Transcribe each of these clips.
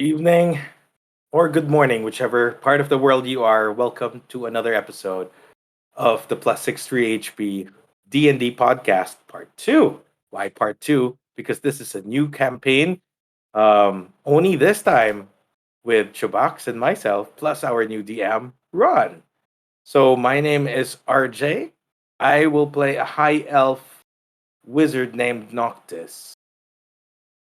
Evening or good morning, whichever part of the world you are. Welcome to another episode of the Plus 63 HP D&D podcast part 2. Why part 2? Because this is a new campaign. Only this time with Chubax and myself plus our new DM Ron. So my name is RJ. I will play a high elf wizard named Noctis.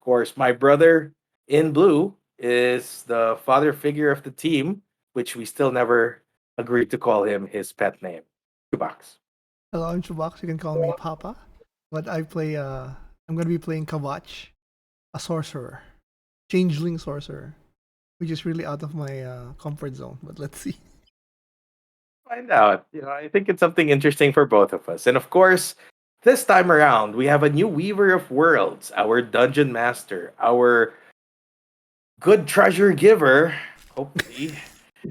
Of course, my brother in blue is the father figure of the team, which we still never agreed to call him his pet name, Chubax. Hello, I'm Chubax. You can call me Papa. But I'm gonna be playing Kava'ch, a sorcerer, changeling sorcerer, which is really out of my comfort zone. But let's see. Find out. I think it's something interesting for both of us. And of course, this time around, we have a new Weaver of Worlds, our Dungeon Master, our good treasure giver, hopefully,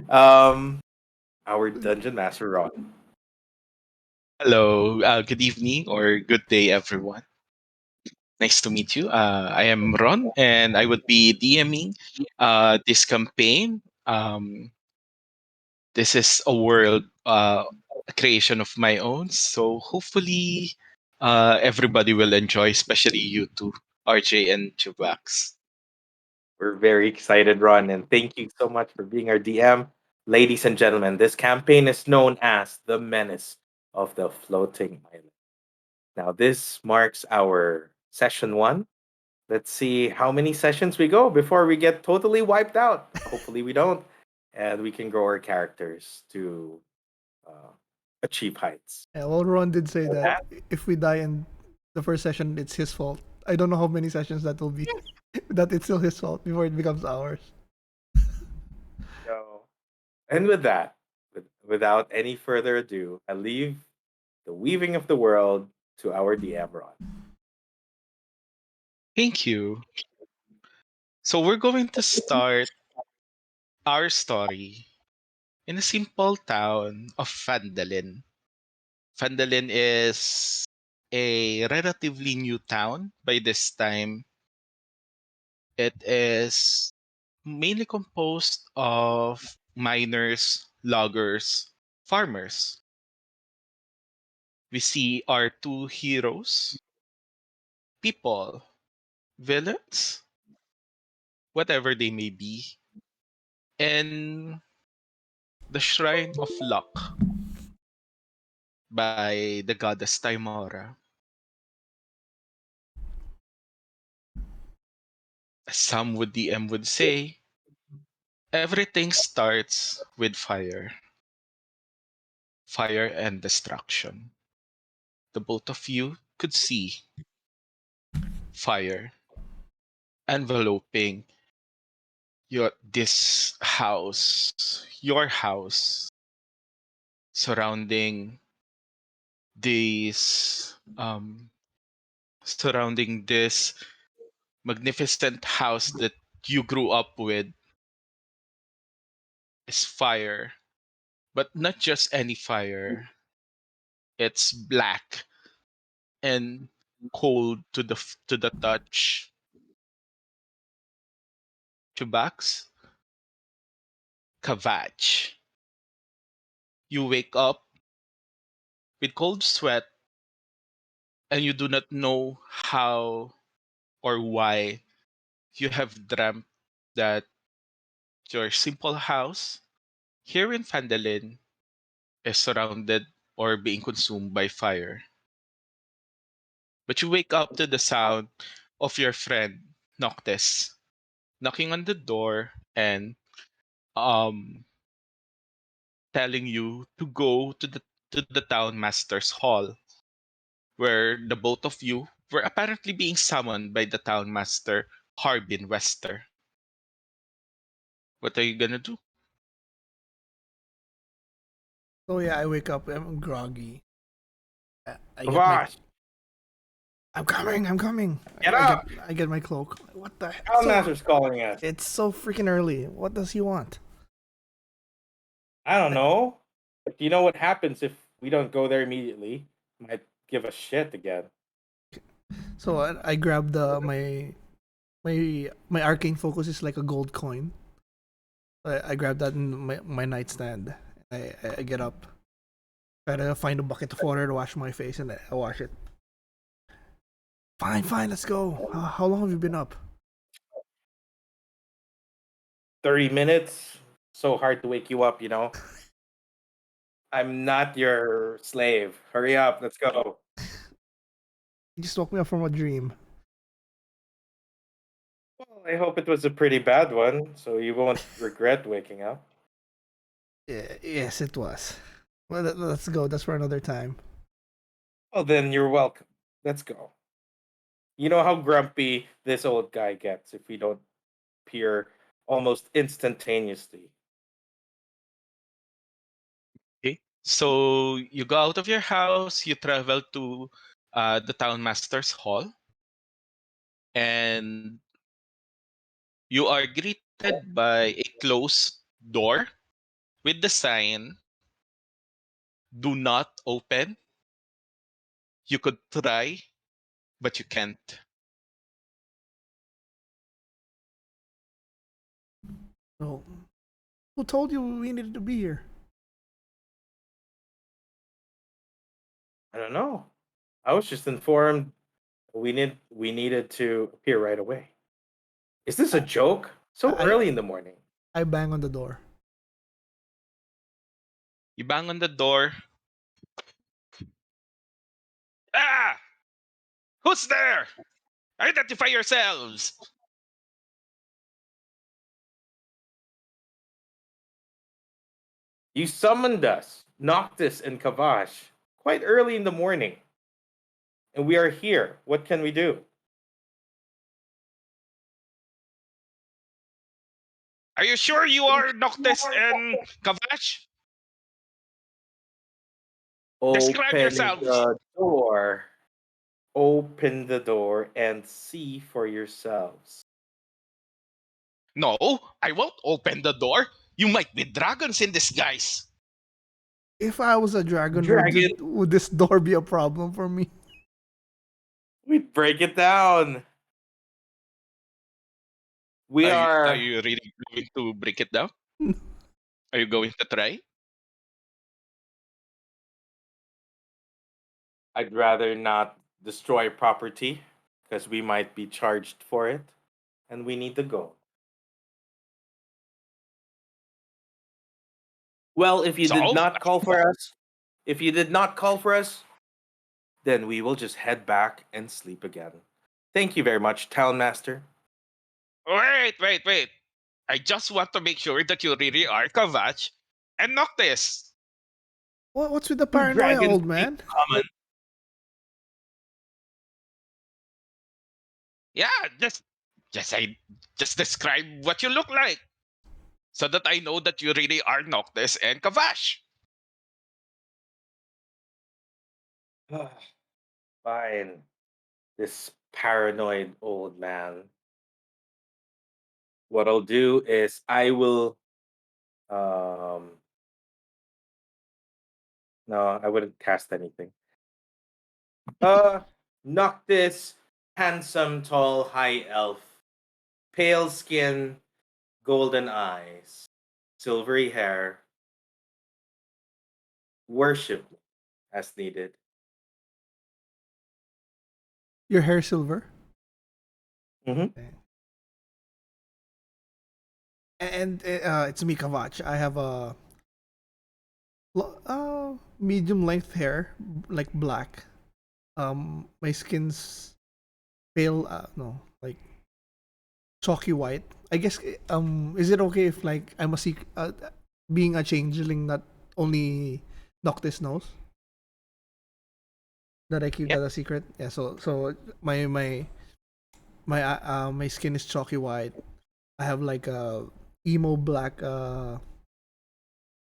um, our Dungeon Master Ron. Hello, good evening or good day, everyone. Nice to meet you. I am Ron, and I would be DMing this campaign. This is a world, a creation of my own, so hopefully, everybody will enjoy, especially you two, RJ and Chubax. We're very excited, Ron, and thank you so much for being our DM. Ladies and gentlemen, this campaign is known as the Menace of the Floating Island. Now, this marks our session one. Let's see how many sessions we go before we get totally wiped out. Hopefully, we don't. And we can grow our characters to uh, achieve heights. Yeah, well, Ron did say So that that, if we die in the first session, it's his fault. I don't know how many sessions that will be. That it's still his fault before it becomes ours. so, and with that, without any further ado, I leave the weaving of the world to our DM, Ron. Thank you. So we're going to start our story in a simple town of Fandalin. Fandalin is a relatively new town by this time. It is mainly composed of miners, loggers, farmers. We see our two heroes, people, villains, whatever they may be, and the Shrine of Luck by the goddess Timora. As some would DM would say, everything starts with fire. Fire and destruction. The both of you could see fire enveloping your house, surrounding this surrounding this magnificent house that you grew up with is fire, but not just any fire. It's black and cold to the touch. Chubax, Kava'ch. You wake up with cold sweat and you do not know how or why you have dreamt that your simple house here in Fandalin is surrounded or being consumed by fire. But you wake up to the sound of your friend Noctis knocking on the door and um telling you to go to the town master's hall where the both of you were apparently being summoned by the town master Harbin Wester. What are you gonna do? So yeah, I wake up. I'm groggy. I get my. Vash, I'm coming. I'm coming. get I get. up! I get my cloak. What the? Town So Master's calling us. it's so freaking early. What does he want? I don't I, know. But you know what happens if we don't go there immediately? Might give us shit again. so I grab the my my arcane focus is like a gold coin. I grab that in my nightstand. I get up, try to find a bucket of water to wash my face, and I wash it. Fine, let's go. How long have you been up? 30 minutes. So hard to wake you up, you know. I'm not your slave. Hurry up, let's go. You just woke me up from a dream. Well, I hope it was a pretty bad one, so you won't regret waking up. Yes, it was. Well, let's go. That's for another time. Well, then you're welcome. Let's go. You know how grumpy this old guy gets if we don't appear almost instantaneously. Okay. So you go out of your house, you travel to the town master's hall, and you are greeted by a closed door with the sign "Do not open." You could try, but you can't. So, who told you we needed to be here? I don't know. I was just informed we needed to appear right away. Is this a joke? So I early in the morning. I bang on the door. You bang on the door. Ah! Who's there? Identify yourselves! You summoned us, Noctis and Kava'ch, quite early in the morning. And we are here. What can we do? Are you sure you are Noctis and Kava'ch? Describe Open yourselves. the door. Open the door and see for yourselves. No, I won't open the door. You might be dragons in disguise. If I was a dragon, Dragon, would this door be a problem for me? we break it down. We Are are. you really going to break it down? Are you going to try? I'd rather not destroy property because we might be charged for it and we need to go. Well, if you did So, not call for us, if you did not call for us, then we will just head back and sleep again. Thank you very much, Town Master. wait. I just want to make sure that you really are Kavach and Noctis. What's with the You paranoia, dragons old speak man? common. Yeah, just I just describe what you look like so that I know that you really are Noctis and Kavach. Fine. This paranoid old man. What I'll do is I will um no, I wouldn't cast anything. Uh Noctis, handsome, tall, high elf, pale skin, golden eyes, silvery hair, worship me as needed. Your hair silver. Mm-hmm. Okay. And it's me, Kavach. I have a medium length hair, like black. My skin's pale. No, like chalky white. I guess. Is it okay if like I'm a being a changeling, not only Noctis knows that I keep Yep. that a secret? Yeah. So my skin is chalky white. I have like a emo black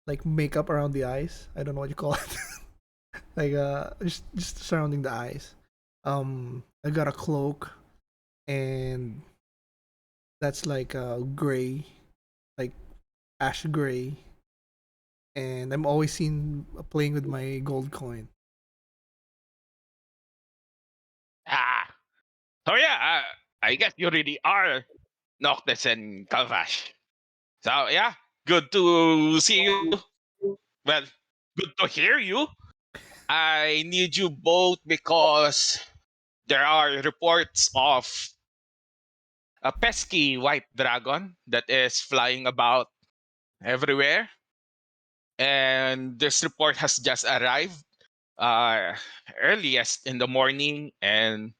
like makeup around the eyes. I don't know what you call it. Like just surrounding the eyes. I got a cloak, and that's like gray, like ash gray, and I'm always seen playing with my gold coin. Ah. So yeah, I guess you really are Noctis and Kava'ch. So yeah, good to see you. Well, good to hear you. I need you both because there are reports of a pesky white dragon that is flying about everywhere. And this report has just arrived uh, earliest in the morning. And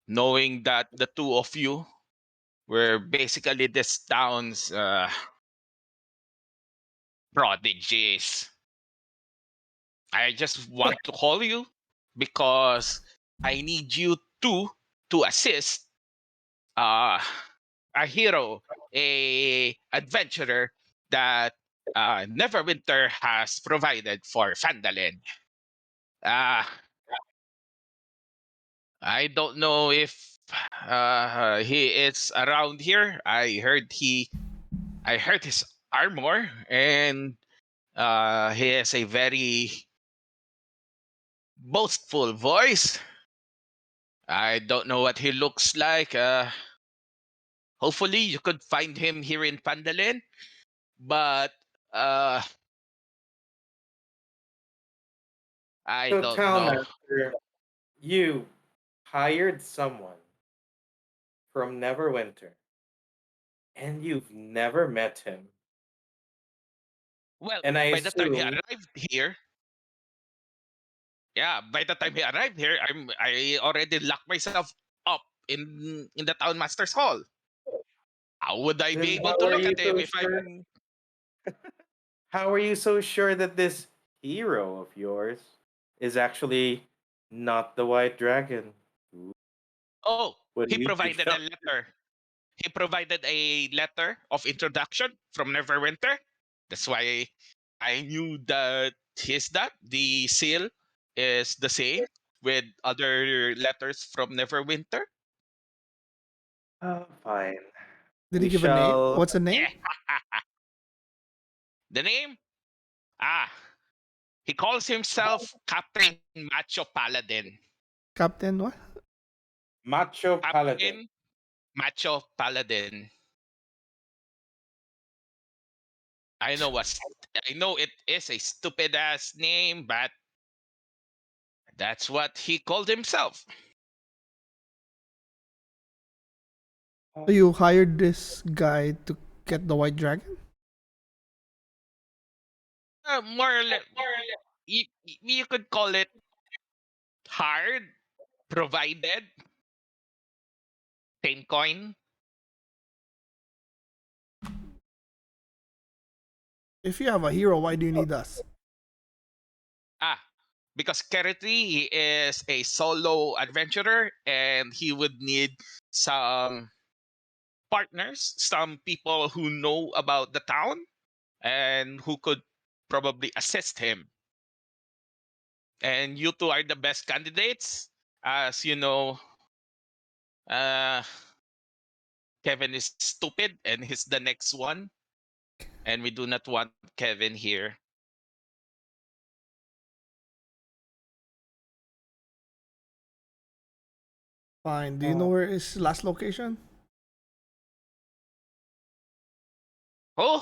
knowing that the two of you were basically this town's prodigies, I just want to call you because I need you two to assist uh, a hero, a adventurer that Neverwinter has provided for Fandalin. Uh, I don't know if he is around here. I heard his armor, and he has a very boastful voice. I don't know what he looks like. Hopefully, you could find him here in Pandalin. But uh, I So, don't know. Townmaster, you hired someone from Neverwinter, and you've never met him. Well, And I by the time he assume, arrived here, yeah, by the time he arrived here, I already locked myself up in the town master's hall. How would I be then able to how are look you at him so if sure? I'm? How are you so sure that this hero of yours is actually not the White Dragon? Ooh, Oh, what do he you think? provided a letter. He provided a letter of introduction from Neverwinter. That's why I knew that he's that. The seal is the same with other letters from Neverwinter. Oh, fine. Did he We give a name? shall. What's the name? Yeah. The name? Ah, he calls himself Captain Macho Paladin. Captain what? Macho Paladin. Captain Macho Paladin. I know what I know it is a stupid ass name, but that's what he called himself. So you hired this guy to get the white dragon? More or less, you could call it hard, provided, same coin. If you have a hero, why do you need us? Ah, because currently he is a solo adventurer and he would need some partners, some people who know about the town and who could probably assist him. And you two are the best candidates. As you know, uh, Kevin is stupid and he's the next one. And we do not want Kevin here. Fine. Do you know Uh, where his last location? Oh,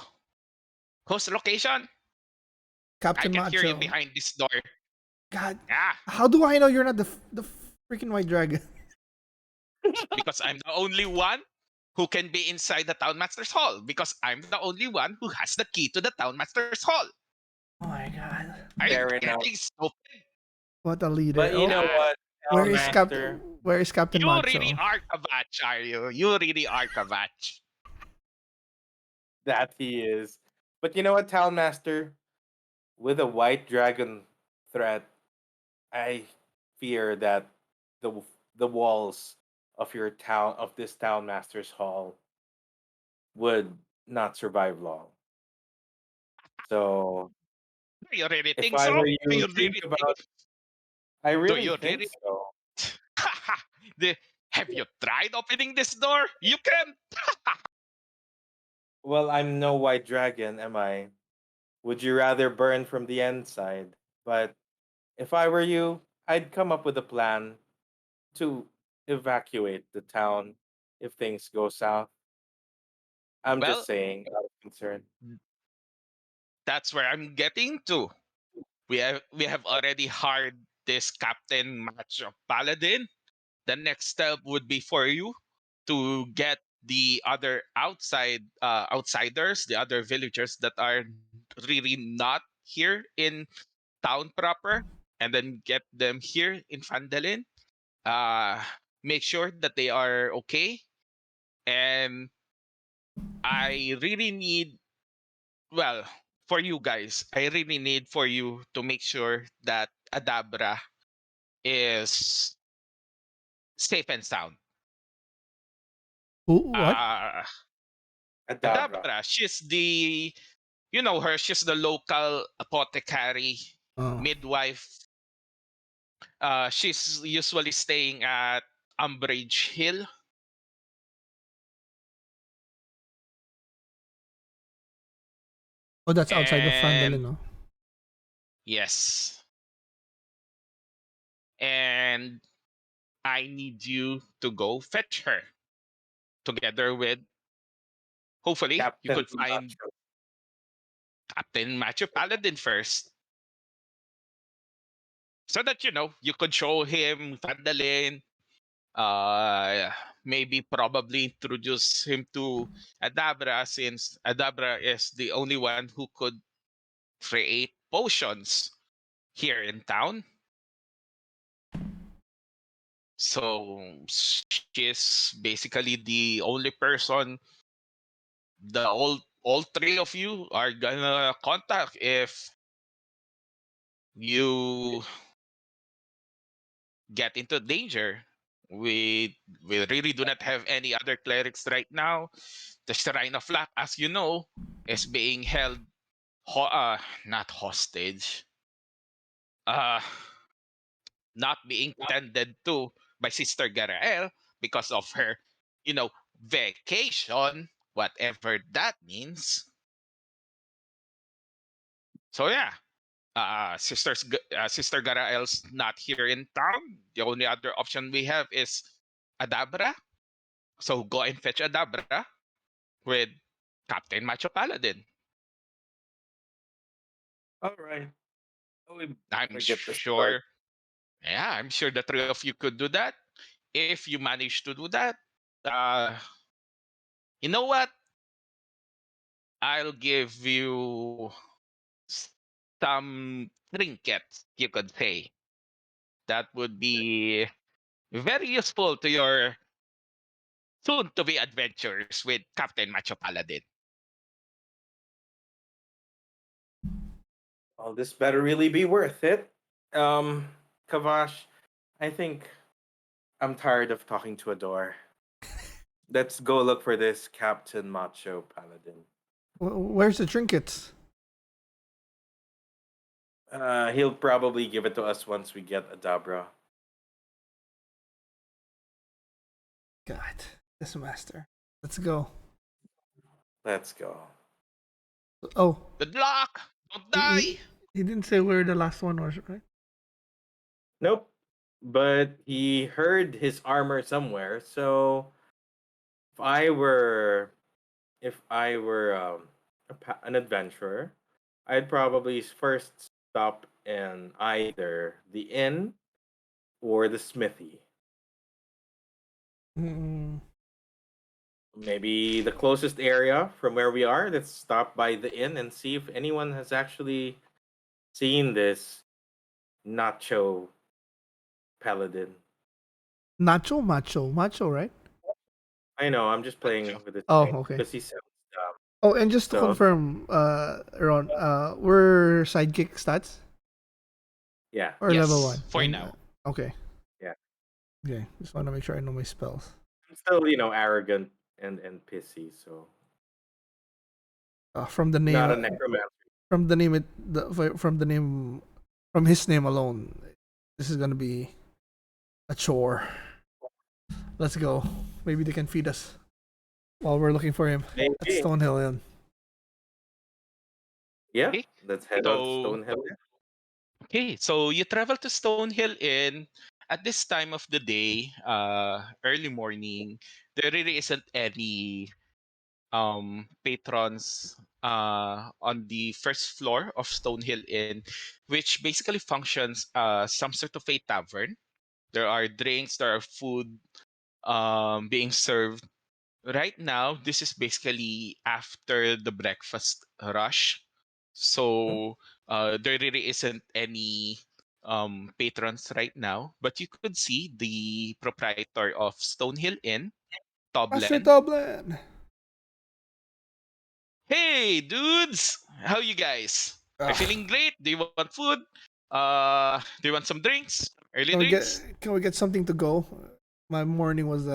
whose location? I Captain can hear you Macho. behind this door. God, Ah, how do I know you're not the freaking white dragon? because I'm the only one who can be inside the Town Master's Hall. Because I'm the only one who has the key to the Town Master's Hall. Oh my god. Are you Fair enough. getting stupid? What a leader. But you Oh, know Ah, what, Master? Where is Captain you really Macho? are Kava'ch, are you? You really are Kava'ch. That he is. But you know what, Town Master? With a White Dragon threat, I fear that the walls of your town of this Town Master's Hall would not survive long. So Do you really if think I so? were Do you, you think really think? about. I Do really you think really? so. the, have you tried opening this door? You can. Well, I'm no white dragon, am I? Would you rather burn from the inside? But if I were you, I'd come up with a plan to evacuate the town if things go south. I'm just Well, saying, out of concern. that's where I'm getting to. We have already hired this captain match of paladin. The next step would be for you to get the other outsiders, the other villagers that are really not here in town proper, and then get them here in Fandalin. Uh, Make sure that they are okay, and I really need, well, for you guys, I really need for you to make sure that Adabra is safe and sound. What? Uh Adabra. Adabra, she's the, you know her, she's the local apothecary, Oh. midwife. She's usually staying at Umbridge Hill. Oh, that's outside of Fandalin, And no? yes, and I need you to go fetch her together with, hopefully you Captain could find Macho. Captain Matthew Paladin first, so that you could show him Fandalin, uh maybe probably introduce him to Adabra, since Adabra is the only one who could create potions here in town. So she's basically the only person the all three of you are gonna contact if you get into danger. We really do not have any other clerics right now. The Shrine of Luck, as you know, is being held not hostage. Uh Not being tended to by Sister Garael because of her, you know, vacation, whatever that means. So yeah, Sister Garael's not here in town. The only other option we have is Adabra. So go and fetch Adabra with Captain Macho Paladin. All right. We I'm better get this started. sure, yeah, I'm sure the three of you could do that. If you manage to do that, uh, you know what? I'll give you some trinkets, you could say. That would be very useful to your soon to be adventures with Captain Macho Paladin. Well, this better really be worth it. Um, Kavash, I think I'm tired of talking to a door. Let's go look for this Captain Macho Paladin. Where's the trinkets? He'll probably give it to us once we get Adabra. God, this master. Let's go. Let's go. Oh, Good luck! Don't he, he, die! he didn't say where the last one was, right? Nope. But he heard his armor somewhere. So if I were, if I were an adventurer, I'd probably first stop in either the inn or the smithy. Mm, Maybe the closest area from where we are. Let's stop by the inn and see if anyone has actually seen this Nacho Paladin. macho, right? I know, I'm just playing Macho. with his Oh, name okay. because he sounds dumb. Oh, and just to So, confirm, Ron, we're sidekick stats yeah, or level Yes, one? for now. Okay, yeah. okay. Just want to make sure I know my spells. I'm still, arrogant and pissy, so From the name, not a necromancer. from the name, from the name, from his name alone, this is gonna be a chore. Let's go. Maybe they can feed us while we're looking for him at Maybe. Stonehill Inn. Yeah, Okay. let's head on to So Stonehill. so you travel to Stonehill Inn at this time of the day, early morning. there really isn't any patrons on the first floor of Stonehill Inn, which basically functions some sort of a tavern. There are drinks, there are food being served. Right now, this is basically after the breakfast rush. Hmm? So there really isn't any patrons right now. But you could see the proprietor of Stonehill Inn, Master Toblen. Toblen! Hey, dudes! How you guys? Are you Ah, feeling great? Do you want food? Do you want some drinks? Early can we drinks? get something to go? My morning was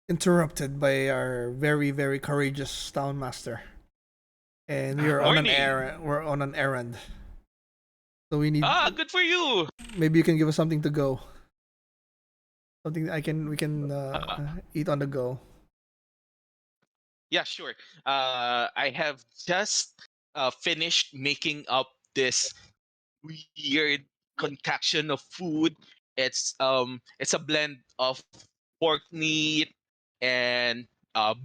interrupted by our very courageous town master, and we are on an Morning. errand. We're on an errand, so we need. Ah, good for you. Maybe you can give us something to go. Something we can Uh, eat on the go. yeah, sure. I have just finished making up this weird concoction of food. It's a blend of pork meat and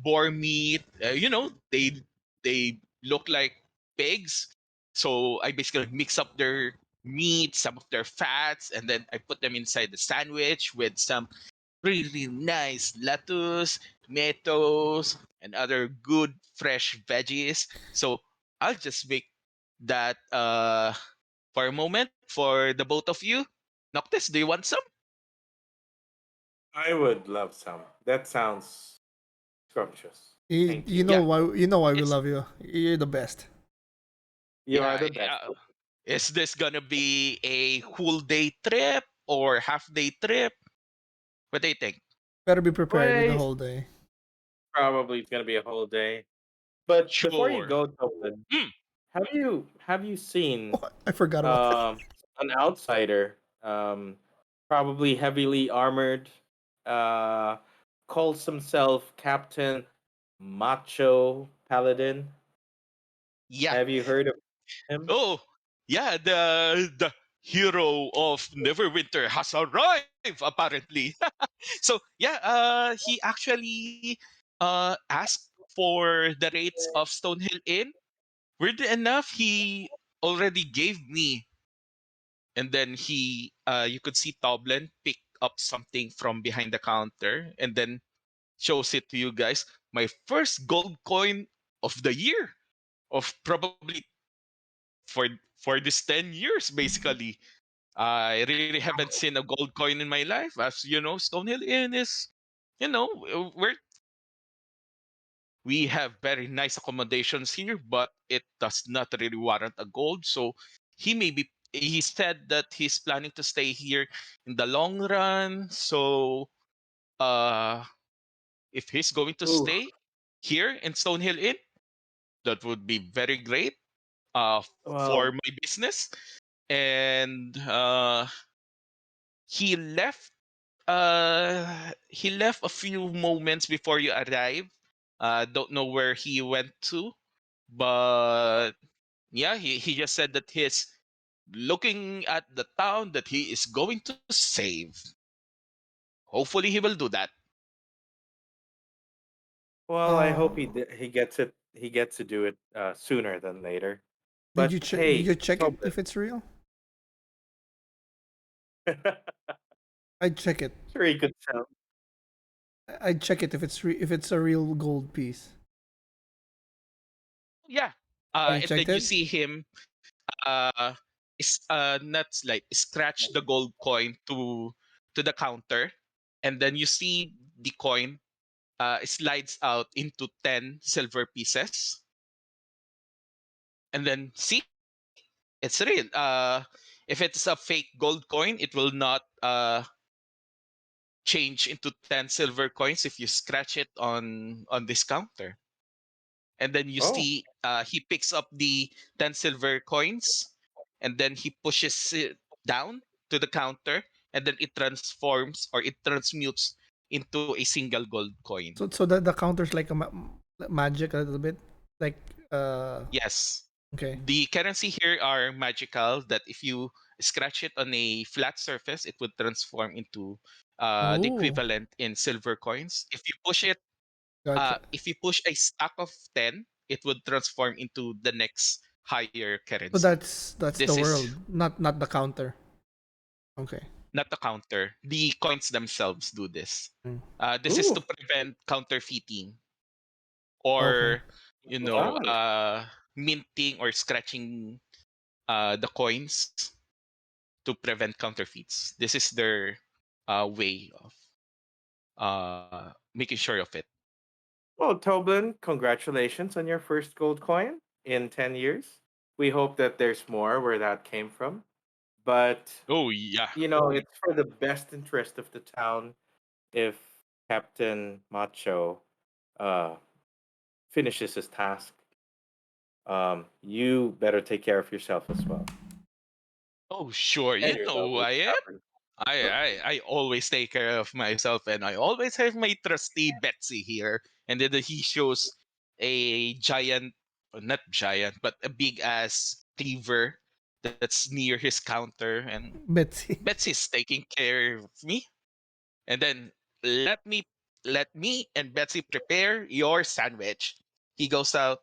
boar meat. They look like pigs, so I basically mix up their meat, some of their fats, and then I put them inside the sandwich with some really nice lettuce, tomatoes, and other good fresh veggies. So I'll just make that for a moment for the both of you. Noctis, do you want some? I would love some. That sounds scrumptious. Thank you. Yeah, You know why we it's love you. You're the best. You are yeah. the best. Is this gonna be a whole day trip or half day trip? What do you think? Better be prepared with the Well, whole day. probably it's gonna be a whole day. But before you Sure. go, Tolan, Mm, have you seen Oh, I forgot about that. um an outsider, probably heavily armored, uh calls himself Captain Macho Paladin? yeah. Have you heard of him? Oh, yeah. The hero of Neverwinter has arrived. Apparently. So yeah. He actually asked for the rates of Stonehill Inn. Weirdly enough, he already gave me, and then you could see Toblen pick up something from behind the counter and then shows it to you guys. My first gold coin of the year, of probably for for this 10 years basically. I really haven't seen a gold coin in my life. As you know, Stonehill Inn is, we have very nice accommodations here, but it does not really warrant a gold. So he said that he's planning to stay here in the long run. So uh if he's going to Ooh, stay here in Stonehill Inn, that would be very great for well, my business. And he left he left a few moments before you arrive. Don't know where he went to, but yeah, he just said that he's looking at the town that he is going to save. Hopefully he will do that. well, I hope Um, he gets it. He gets to do it sooner than later. did But did hey, you check it Tobin, if it's real? I'd check it. sure he could sell. I'd check it if if it's a real gold piece. Yeah. Have you And checked then you it? see him is not like scratch the gold coin to the counter, and then you see the coin slides out into 10 silver pieces, and then see, it's real. If it's a fake gold coin, it will not change into 10 silver coins if you scratch it on this counter. And then you Oh, see he picks up the 10 silver coins, and then he pushes it down to the counter, and then it transforms or it transmutes into a single gold coin. So the counter's like a magic a little bit, like Yes. okay. The currency here are magical, that if you scratch it on a flat surface, it would transform into the Oh, equivalent in silver coins. gotcha. If you push a stack of 10, it would transform into the next higher So currency. that's This the is world, not the counter. Okay. not the counter. The coins themselves do this. Mm. This is to Ooh, prevent counterfeiting Okay. or, got it. minting or scratching the coins to prevent counterfeits. This is their way of making sure of it. Well, Tobin, congratulations on your first gold coin in 10 years. We hope that there's more where that came from. But, Oh yeah. it's for the best interest of the town if Captain Macho uh, finishes his task. You better take care of yourself as well. Oh sure. And You your know who lovely I am. tavern. I always take care of myself, and I always have my trusty Betsy here. And then he shows a giant, not giant, but a big ass cleaver that's near his counter, and Betsy. Betsy's taking care of me. And then let me let me and Betsy prepare your sandwich. He goes out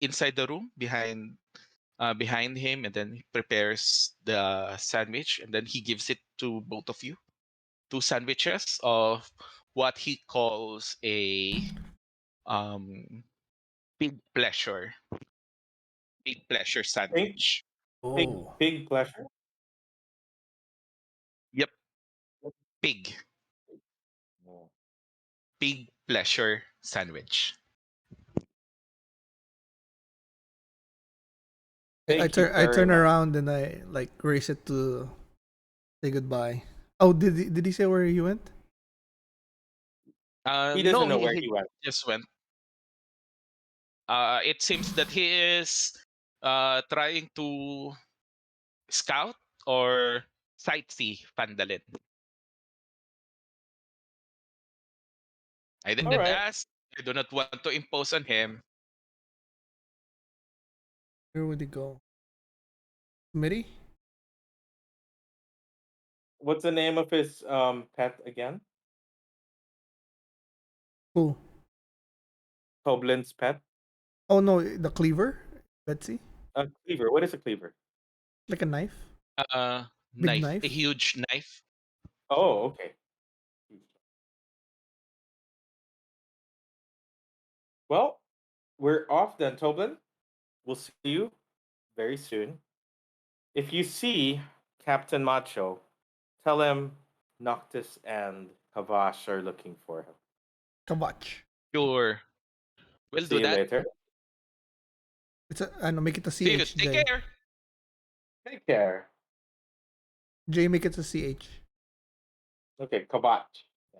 inside the room behind him, and then he prepares the sandwich, and then he gives it to both of you. Two sandwiches of what he calls a um big pleasure, big pleasure Pig, sandwich. pig, Oh. pig pleasure. Yep, pig, Oh. big pleasure sandwich. Thank you I very turn much. around and I like race it to say goodbye. Oh, did he say where he went? He doesn't No, know he, where he he went. just went. It seems that he is trying to scout or sightsee Pandalin. I All didn't right. ask. I do not want to impose on him. Where would he go? Smitty? What's the name of his pet again? Who? Toblin's pet. Oh no, the cleaver. Betsy. Cleaver. What is a cleaver? Like a knife. Big Knife, a knife. huge knife. Oh, okay. Well, we're off then, Toblin. We'll see you very soon. If you see Captain Macho, tell him Noctis and Kava'ch are looking for him. Kavach. Sure, we'll See do you that. later. It's a. I know. Make it a See you. CH. Take J. care. Take care. J. Make it a CH. Okay, Kavach.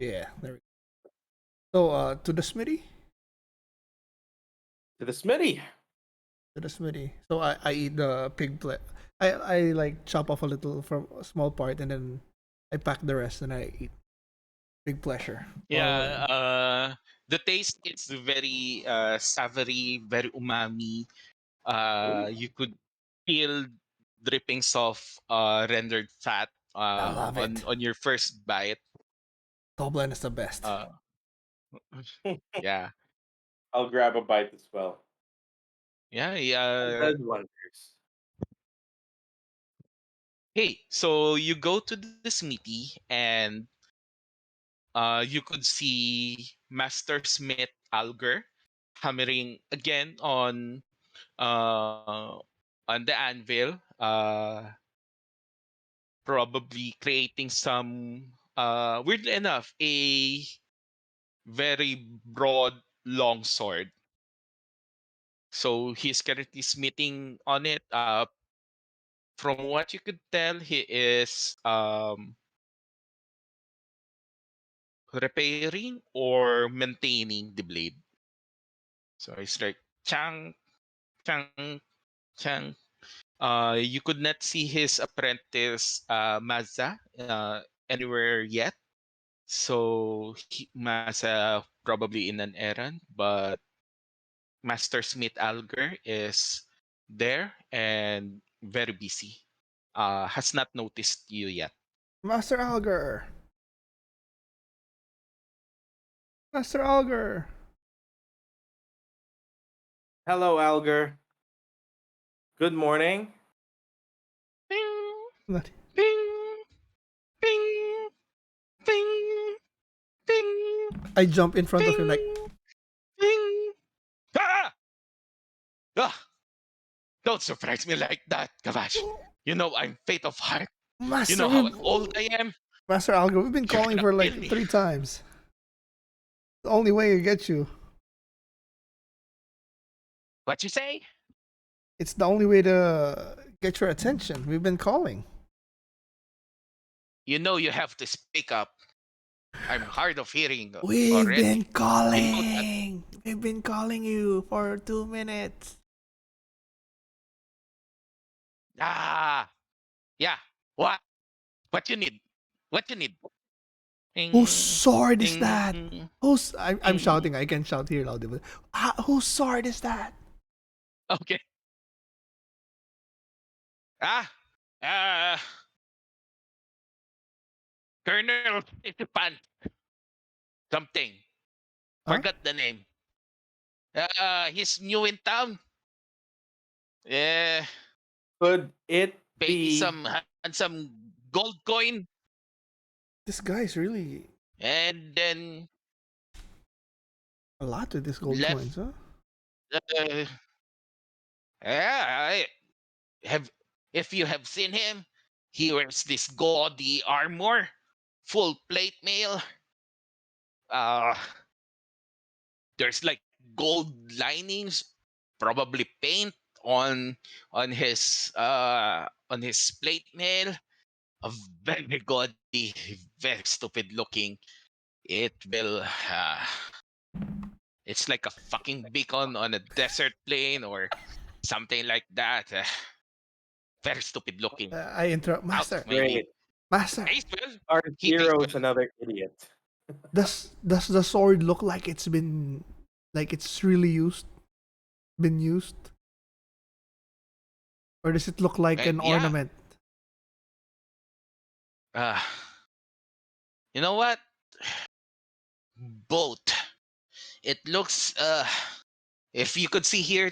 Yeah. There we go. So to the Smitty. To the Smitty. To the Smitty. So I eat the pig plate. I like chop off a little from a small part and then I pack the rest and I eat. Big pleasure. Yeah. Well, The taste is very savory, very umami. Ooh. You could feel drippings of rendered fat I love on it. your first bite. Toblerone is the best. Uh, yeah, I'll grab a bite as well. yeah, It yeah. does wonders. Hey, so you go to the smithy and you could see Master Smith Alger hammering again uh, on the anvil, probably creating some weirdly enough a very broad long sword. So he's currently smithing on it. From what you could tell, he is repairing or maintaining the blade. So it's like chang, chang, chang. You could not see his apprentice Mazza anywhere yet. So Mazza probably in an errand, but Master Smith Alger is there and very busy. has not noticed you yet. Master Alger. Master Alger. Hello, Alger. Good morning. Bing, What? bing, bing, bing, bing, I jump in front of him like, bing, bing. Ah! Ah! Don't surprise me like that, Kava'ch. You know I'm faint of heart. You Master, know how old I am. Master Alger, we've been You're calling gonna for kill like me. 3 times. The only way to get you. What you say? It's the only way to get your attention. We've been calling. You know you have to speak up. I'm hard of hearing We've been already. You know that. calling. We've been calling you for 2 minutes. Ah, yeah. What? What you need? What you need? Whose Ding, sword is that? ding, I'm ding. shouting. I can shout here loudly. But whose sword is that? Okay. Ah, uh, Colonel Stefan something. Huh? Forgot the name. He's new in town. Yeah, Could it pay me be? some handsome gold coin, This guy's really and then a lot with these gold left. coins, huh? Uh, yeah, I have. If you have seen him, he wears this gaudy armor, full plate mail. Uh, there's like gold linings, probably paint on on his plate mail. A very gaudy, very stupid looking. It will. It's like a fucking beacon on a desert plain or something like that. Very stupid looking. I interrupt, Out of Master. my league. Great. Master, Pays well. Our He pays hero well. is another idiot. does the sword look like it's been like it's really been used, or does it look like an Yeah. ornament? Uh, you know what? Both. It looks. If you could see here,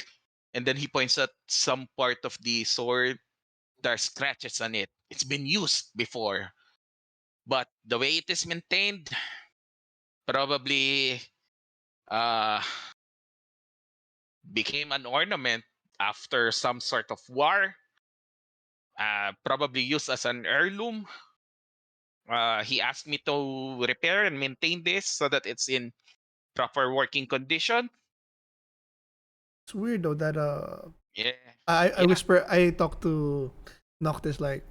and then he points at some part of the sword. There are scratches on it. It's been used before, but the way it is maintained, probably uh became an ornament after some sort of war, probably used as an heirloom. He asked me to repair and maintain this so that it's in proper working condition. It's weird though that Yeah, I yeah, whisper I talk to Noctis like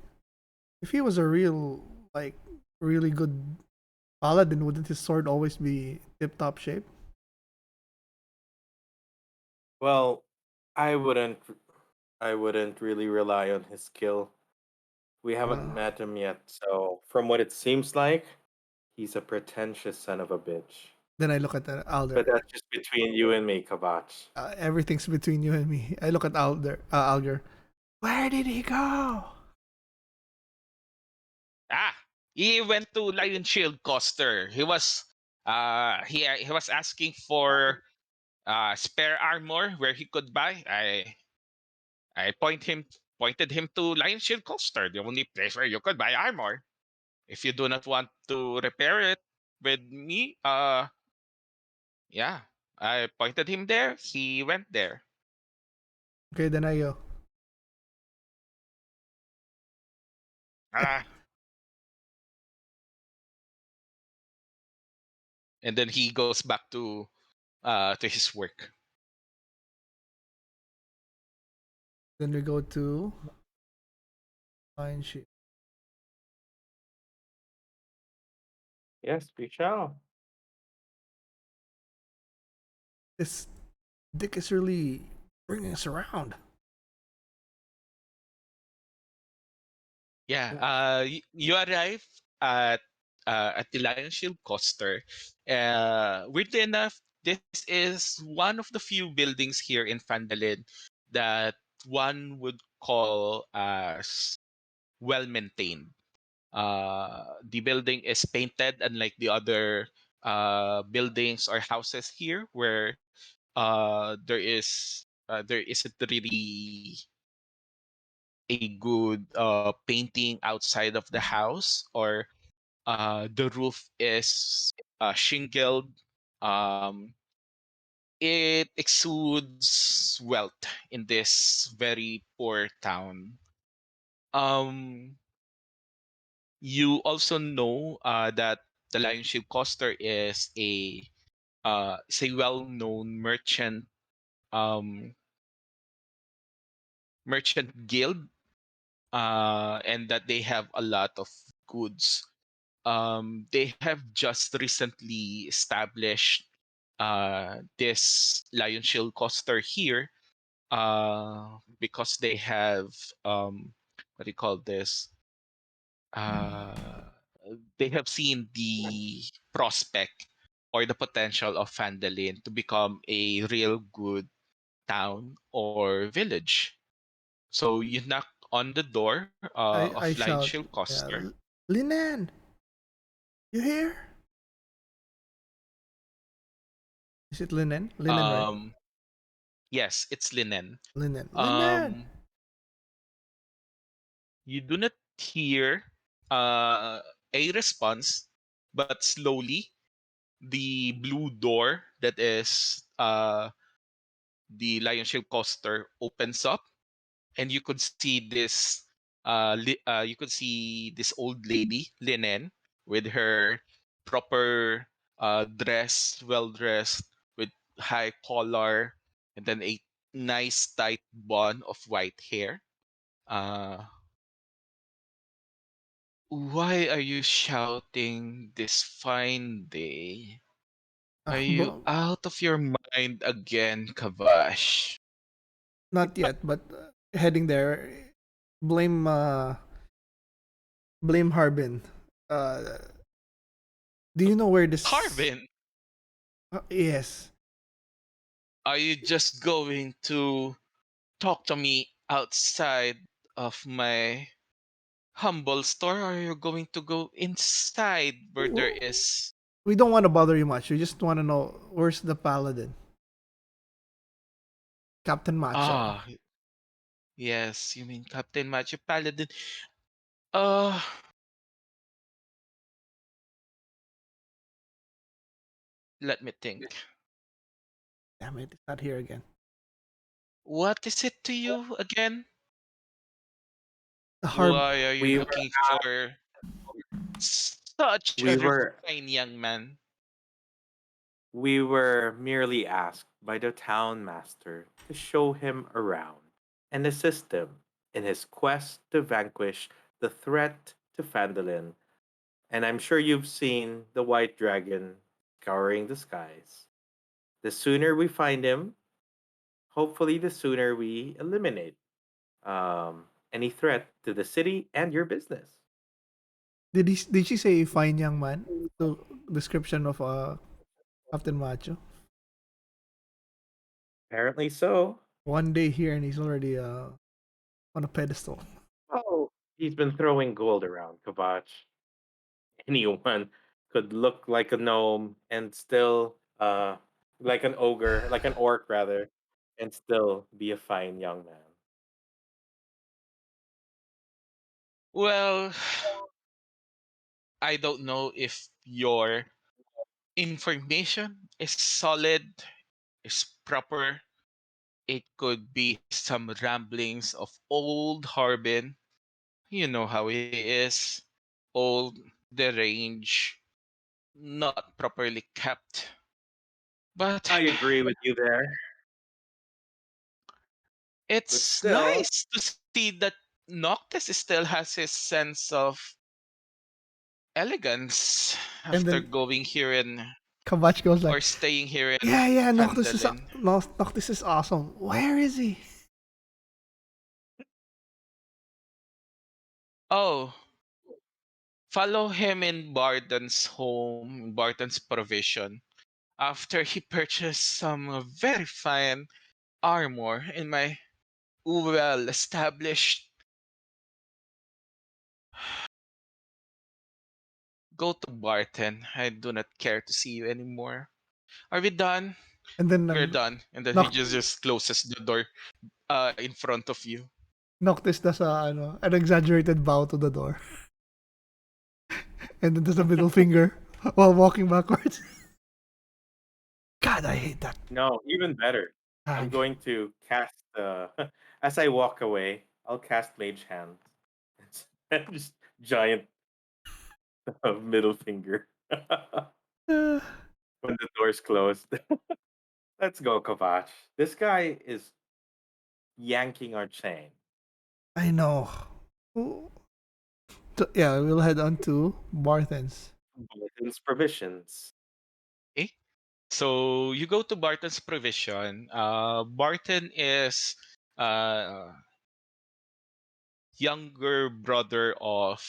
if he was a real like really good paladin, wouldn't his sword always be tip top shape? Well, I wouldn't. I wouldn't really rely on his skill. We haven't Uh, met him yet, so from what it seems like, he's a pretentious son of a bitch. then I look at But Alder. that's just between you and me, Kavach. Everything's between you and me. I look at Alger. Where did he go? ah, he went to Lion Shield Coaster. He was asking for spare armor where he could buy. I pointed him to Lion Shield Coaster, the only place where you could buy armor. If you do not want to repair it with me, yeah, I pointed him there. He went there. Okay, then I go. Ah, and then he goes back to his work. Then we go to Lion Sheep. Yes, we shall. This Dick is really bringing us around. Yeah, you arrive at the Lion Shield Coaster. Weirdly enough, this is one of the few buildings here in Fandalin that one would call as well maintained. The building is painted, unlike the other buildings or houses here, where there isn't really a good painting outside of the house, or the roof is shingled. Um, it exudes wealth in this very poor town. Um, you also know that the Lion Shield Coaster is a well-known um, merchant guild, and that they have a lot of goods. They have just recently established this Lion Shield Coaster here, because they have, what do you call this? Uh, they have seen the prospect or the potential of Fandalin to become a real good town or village. So you knock on the door of I Lion shout, Shield yeah, Coaster. Linan, you here? Is it Linen? Linen, right? Um, yes, it's Linen. Linen. Linen! Um, you do not hear uh, a response, but slowly the blue door that is the Lion Shield Coaster opens up, and you could see this old lady, Linen, with her proper dress, well dressed, with high collar, and then a nice tight bun of white hair. Uh, why are you shouting this fine day? Are you But out of your mind again, Kavash? not yet, but heading there. Blame, blame Harbin. Uh, do you know where this? Harbin, Yes. are you just going to talk to me outside of my humble store, or are you going to go inside where there W- is. We don't want to bother you much. We just want to know where's the paladin, Captain Macho. Ah, yes, you mean Captain Macho Paladin. Uh, let me think. Damn it, it's not here again. What is it to you again? The Harb. Why are you We were looking for such a we were refined young man? we were merely asked by the town master to show him around and assist him in his quest to vanquish the threat to Fandolin. And I'm sure you've seen the white dragon scouring the skies. The sooner we find him, hopefully the sooner we eliminate any threat to the city and your business. Did she say fine young man? The description of Captain Macho. Apparently so. One day here and he's already on a pedestal. Oh, he's been throwing gold around, Kavach. Anyone could look like a gnome and still like an ogre, like an orc rather, and still be a fine young man. Well, I don't know if your information is solid, is proper. It could be some ramblings of old Harbin. You know how he is. Old, deranged, not properly kept. But I agree with you there, but it's still, nice to see that Noctis still has his sense of elegance And after then going here in Kavach goes like, or staying here in "Yeah, yeah, Fandalin. Noctis is awesome. Where is he?" Oh, follow him in Barton's home, Barton's Provision, after he purchased some very fine armor in my well established Go to Barton. I do not care to see you anymore. Are we done? And then We're done. And then he Noct- just closes the door in front of you. Noctis does an exaggerated bow to the door. And then does a middle finger while walking backwards. God, I hate that No, even better. I'm tag. going to cast as I walk away, I'll cast Mage Hand. It's just giant middle finger Uh, when the door's closed. Let's go, Kavach. This guy is yanking our chain. I know. Ooh. So, yeah, we'll head on to Barthen's. Bartons Provisions. Okay. So you go to Barton's Provision. Barton is younger brother of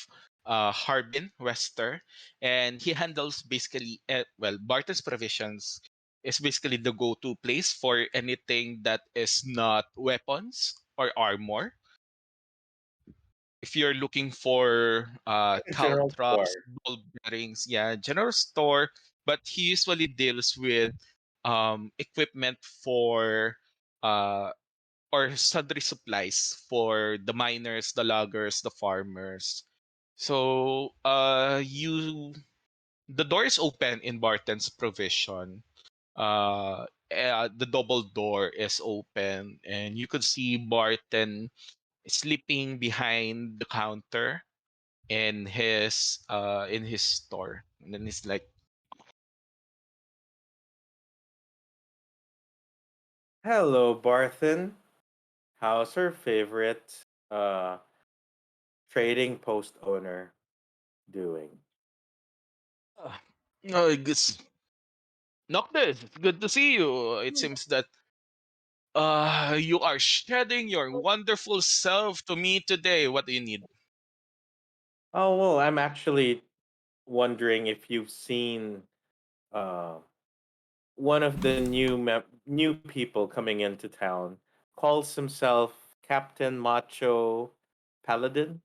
Harbin Wester, and he handles basically well, Barton's Provisions is basically the go-to place for anything that is not weapons or armor. If you're looking for Like a general caltrops, store. ball bearings, yeah, general store, but he usually deals with equipment for uh, or sundry supplies for the miners, the loggers, the farmers. So the door is open in Barton's Provision. The double door is open, and you could see Barton sleeping behind the counter in his store. And then he's like, Hello, Barthen. How's her favorite uh, trading post owner doing? "Ah, oh, it's Noctis, it's good to see you. It seems that you are shedding your wonderful self to me today. What do you need?" Oh, well, I'm actually wondering if you've seen uh, one of the new people coming into town. Calls himself Captain Macho Paladin.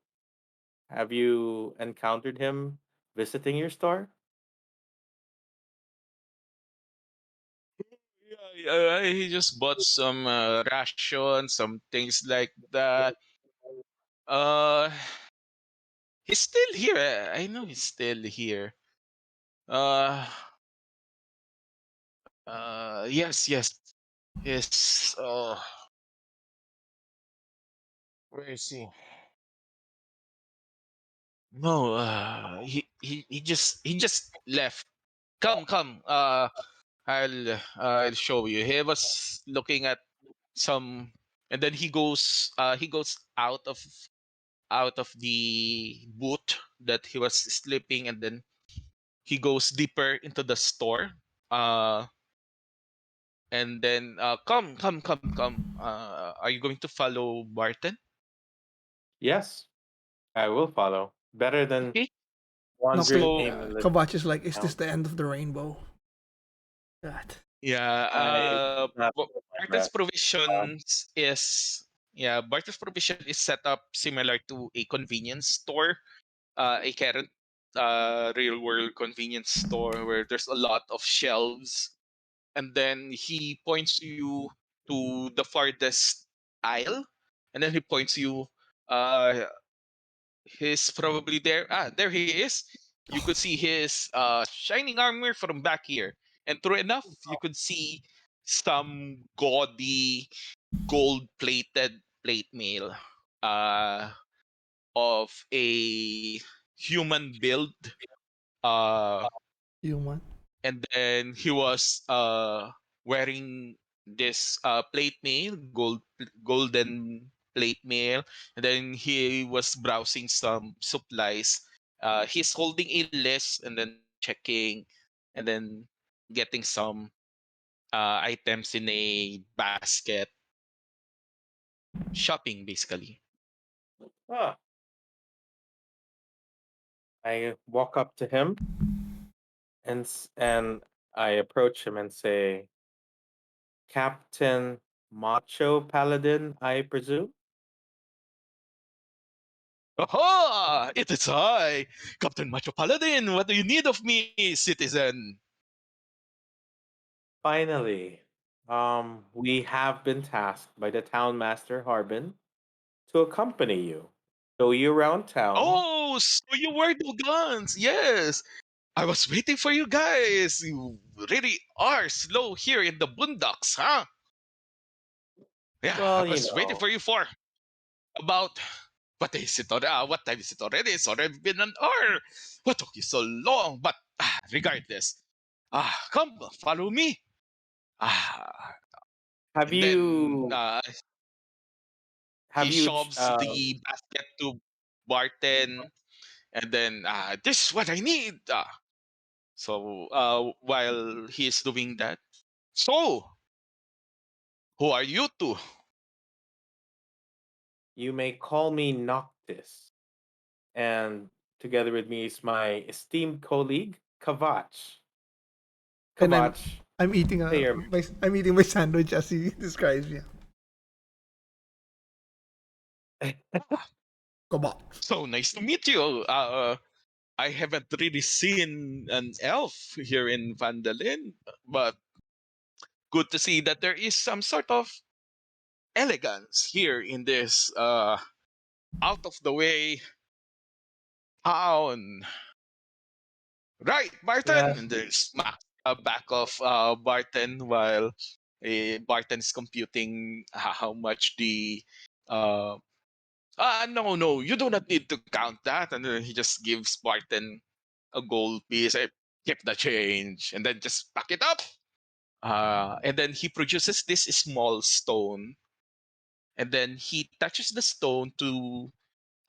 Have you encountered him visiting your store? Yeah, yeah, he just bought some rations, some things like that. Uh, he's still here. I know he's still here. Uh, yes, yes. His where is he? No, he just left. Come, come. I'll show you. He was looking at some, and then he goes out of the boot that he was sleeping, and then he goes deeper into the store. Uh, and then come, come, come, come. Are you going to follow Barton? Yes, I will follow. Better than Okay. Noctis, wandering So aimlessly Kavach is like, is this around. the end of the rainbow? God. yeah, I not my Barton's breath. Uh, Provisions is yeah, Barton's Provision is set up similar to a convenience store, a current real world convenience store where there's a lot of shelves, and then he points you to the farthest aisle, and then he points you. Uh, he's probably there. Ah, there he is. You could see his shining armor from back here, and true enough, you could see some gaudy gold-plated plate mail uh, of a human build. Uh, Human. and then he was wearing this plate mail, golden plate mail, and then he was browsing some supplies. He's holding a list and then checking, and then getting some items in a basket, shopping basically. ah, I walk up to him and I approach him and say, Captain Macho Paladin, I presume? Aha! It is I, Captain Macho Paladin. What do you need of me, citizen? Finally, we have been tasked by the town master Harbin to accompany you, show you around town. Oh, so you were the guns. Yes. I was waiting for you guys. You really are slow here in the boondocks, huh? Yeah, I Well, was waiting for you for about what is it already? What time is it already? It's already been an hour. What took you so long? But regardless, come follow me. Ah, have and then you he have you ch- shoves the basket to Barton, and then this is what I need. So while he's doing that, so who are you two? you may call me Noctis, and together with me is my esteemed colleague Kava'ch. And Kava'ch, I'm eating say your I'm eating my sandwich as he describes me. Ah, Come on. so nice to meet you. I haven't really seen an elf here in Vandalin, but good to see that there is some sort of elegance here in this out of the way town. Right, yeah. Barton? And then smack back of Barton while Barton is computing how much the uh, no, no, you do not need to count that. And then he just gives Barton a gold piece. Keep the change, and then just pack it up. And then he produces this small stone, and then he touches the stone to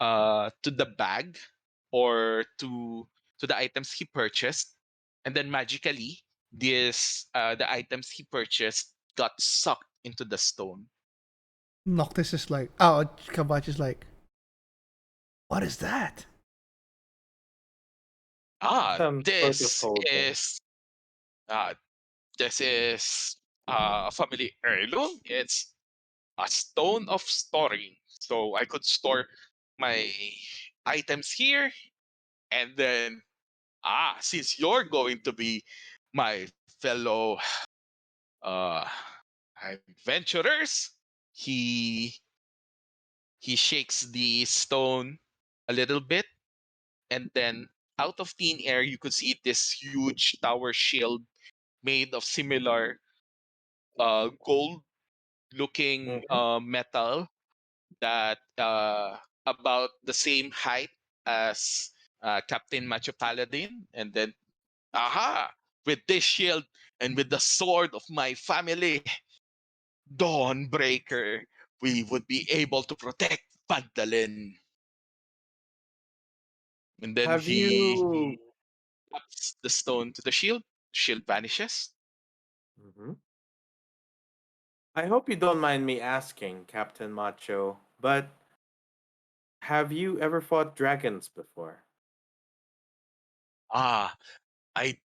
the bag or to the items he purchased, and then magically this the items he purchased got sucked into the stone. Noctis is like, oh, Kavach is like, what is that? Some sort of This holding. is uh, this is a family heirloom. It's a stone of storing. So I could store my items here, and then since you're going to be my fellow uh adventurers, he he shakes the stone a little bit, and then out of thin air you could see this huge tower shield made of similar gold looking Mhm. metal that about the same height as Captain Macho Paladin. And then, aha! With this shield and with the sword of my family, Dawnbreaker, we would be able to protect Pagdalin. And then Have he you? taps the stone to the shield. Shield vanishes. Mhm. I hope you don't mind me asking, Captain Macho, but have you ever fought dragons before? Ah, I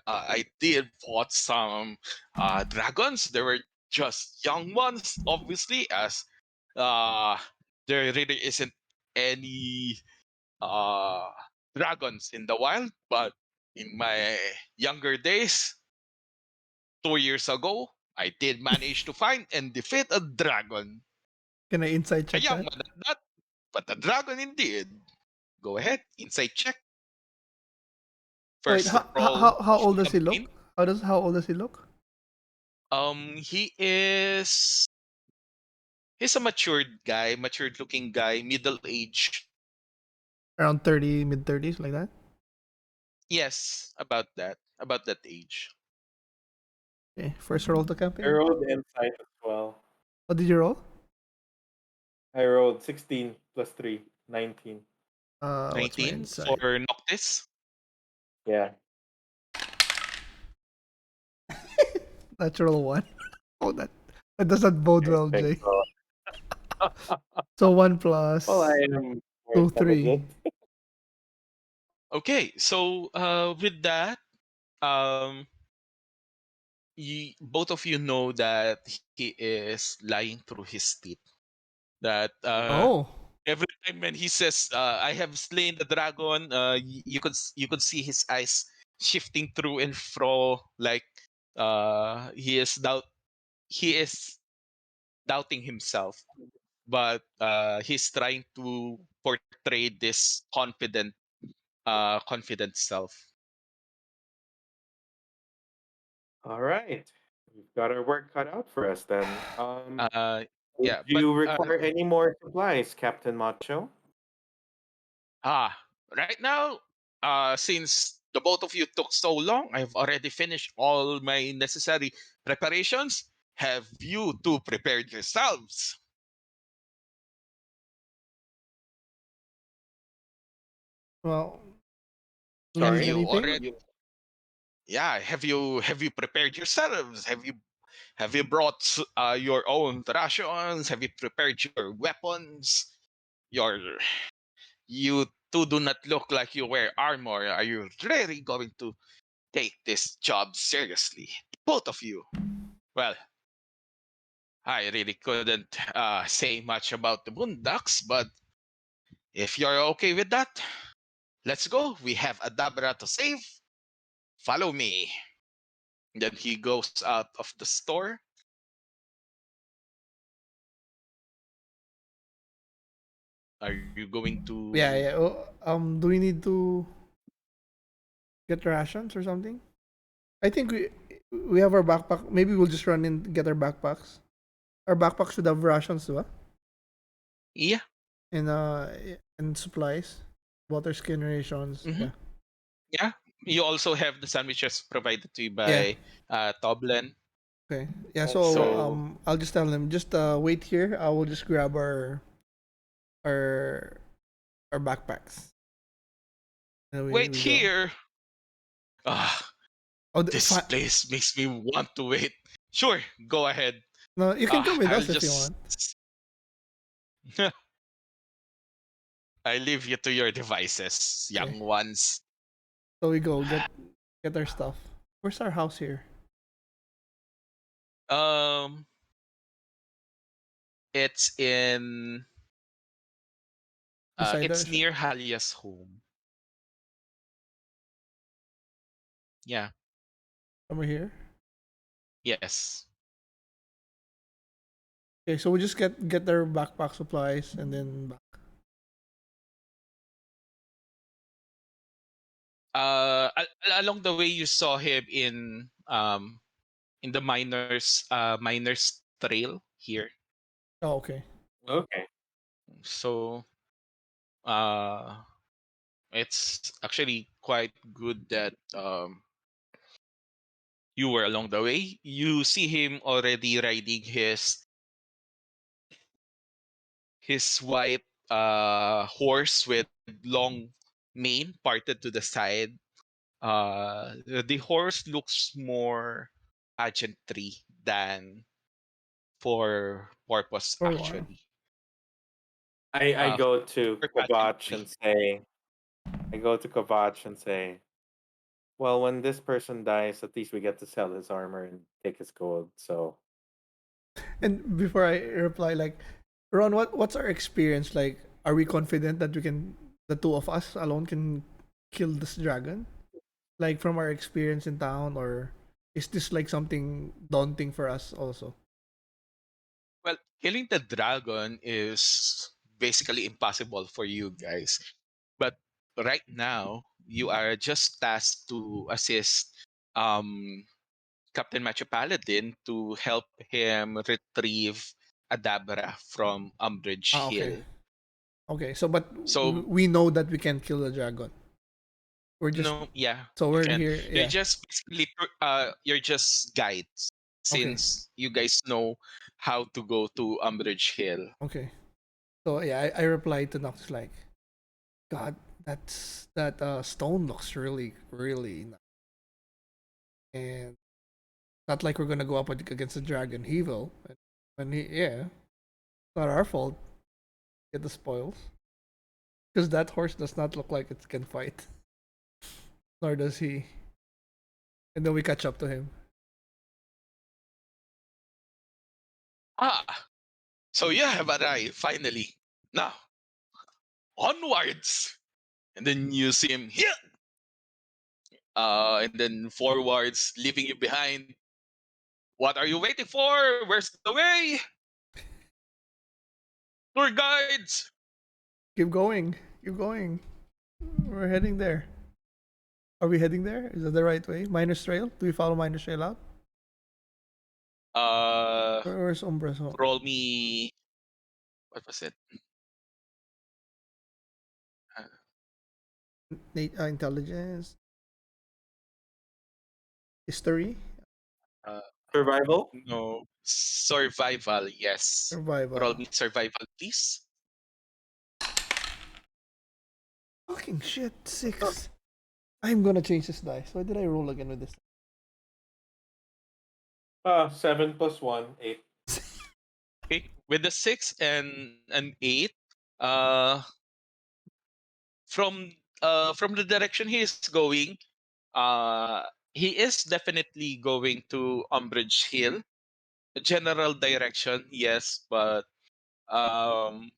I did fought some dragons. They were just young ones, obviously, as uh, there really isn't any uh, dragons in the wild. But in my younger days, 2 years ago, I did manage to find and defeat a dragon. Can I inside A check young that? one at that, but a dragon indeed. Go ahead, insight check. Oh, wait, First roll how of the old does he campaign. look? How old does he look? He is he's a matured guy, matured looking guy, middle age. Around 30, mid 30s, like that. Yes, about that age. Okay, first roll of the I campaign. rolled insight as well. What did you roll? I rolled 16 plus 3, 19. What's my 19 insight? for Noctis. Yeah, Natural one. Oh, that doesn't bode I well, think Jay. so. So one Well, I plus am more two, three. intelligent. Okay, so with that, um, both of you know that he is lying through his teeth. That Oh. Every time when he says, "I have slain the dragon," you could see his eyes shifting through and fro, like he is doubting himself, but he's trying to portray this confident self. All right. We've got our work cut out for us then. Uh, Would yeah, but you require any more supplies, Captain Macho? ah, right now, since the both of you took so long, I've already finished all my necessary preparations. Have you two prepared yourselves? Well, do we Have need Sorry? you anything? already? Yeah, have you prepared yourselves? Have you brought your own rations? Have you prepared your weapons? Your You two do not look like you wear armor. Are you really going to take this job seriously? Both of you. Well, I really couldn't say much about the Boondocks, but if you're okay with that, let's go. We have Adabra to save. Follow me. Then he goes out of the store. Are you going Yeah, to? yeah. Do we need to get rations or something? I think we have our backpack. Maybe we'll just run in get our backpacks. Our backpacks should have rations too, Yeah. and supplies, water skin rations. Mm-hmm. Yeah, Yeah. You also have the sandwiches provided to you yeah. by Toblin. Okay, yeah. So Also, I'll just tell them just wait here. I will just grab our our backpacks. And Wait we go. here. Ah, Oh, this place makes me want to wait. Sure, go ahead. no, you can come with I'll us if you just want. I leave you to your devices, Okay, young ones. so we go get our stuff. Where's our house here? Um, it's Beside it's us, near Halia's home. Yeah. over here. Yes. Okay, so we just get their backpack supplies and then back. Along the way, you saw him in the miners trail here. Oh, okay. okay. So uh, it's actually quite good that you were along the way. You see him already riding his white horse with long mane parted to the side. The horse looks more pageantry than for purpose For one. actually. I go to For Kava'ch pageantry. and say, I go to Kava'ch and say, well, when this person dies, at least we get to sell his armor and take his gold. So, And before I reply, like, Ron, what's our experience like? Are we confident that the two of us alone can kill this dragon? Like from our experience in town, or is this like something daunting for us also? Well, killing the dragon is basically impossible for you guys. But right now, you are just tasked to assist um, Captain Macho Paladin to help him retrieve Adabra from Umbridge Ah, okay, Hill. okay. So, but So we know that we can kill the dragon. We're just no, yeah, so you we're can. here. You're Yeah. just basically you're just guides Okay. since you guys know how to go to Umbridge Hill. Okay. So yeah, I replied to Nox like, God, that stone looks really nice. And not like we're gonna go up against the dragon. He will. When he yeah, it's not our fault. Get the spoils because that horse does not look like it can fight. Nor does he. And then we catch up to him. Ah, so you have arrived finally. Now, onwards, and then you see him here, and then forwards, leaving you behind. What are you waiting for? Where's the way? Tour guides. Keep going. Keep going. We're heading there. Are we heading there? Is that the right way? Miner's Trail? Do we follow Miner's Trail out? Uh, Where's Umbra's home? roll me. What was it? Uh, Intelligence, history, uh, Survival. no, survival. Yes. Roll survival. me survival, please. Fucking shit, Oh, 6. I'm gonna change this dice. Why did I roll again with this? 7 plus 1, 8. Okay, with the 6 and 8, uh, from the direction he is going, uh, he is definitely going to Umbridge Hill. General direction, yes, but um,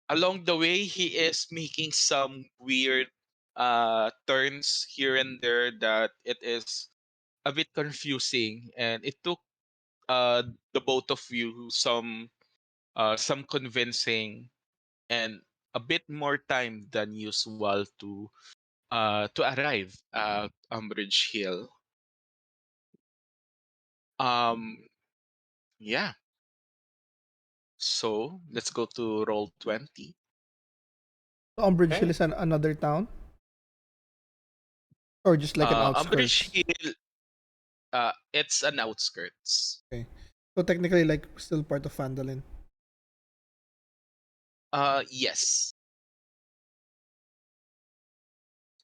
along the way he is making some weird turns here and there that it is a bit confusing, and it took uh, the both of you some convincing and a bit more time than usual to arrive at Umbridge Hill. Um, yeah. So let's go to roll 20. So Umbridge Hill Okay. is another town, or just like an Umbridge outskirts. Hill, it's an outskirts. Okay. So technically, like still part of Fandolin. Yes,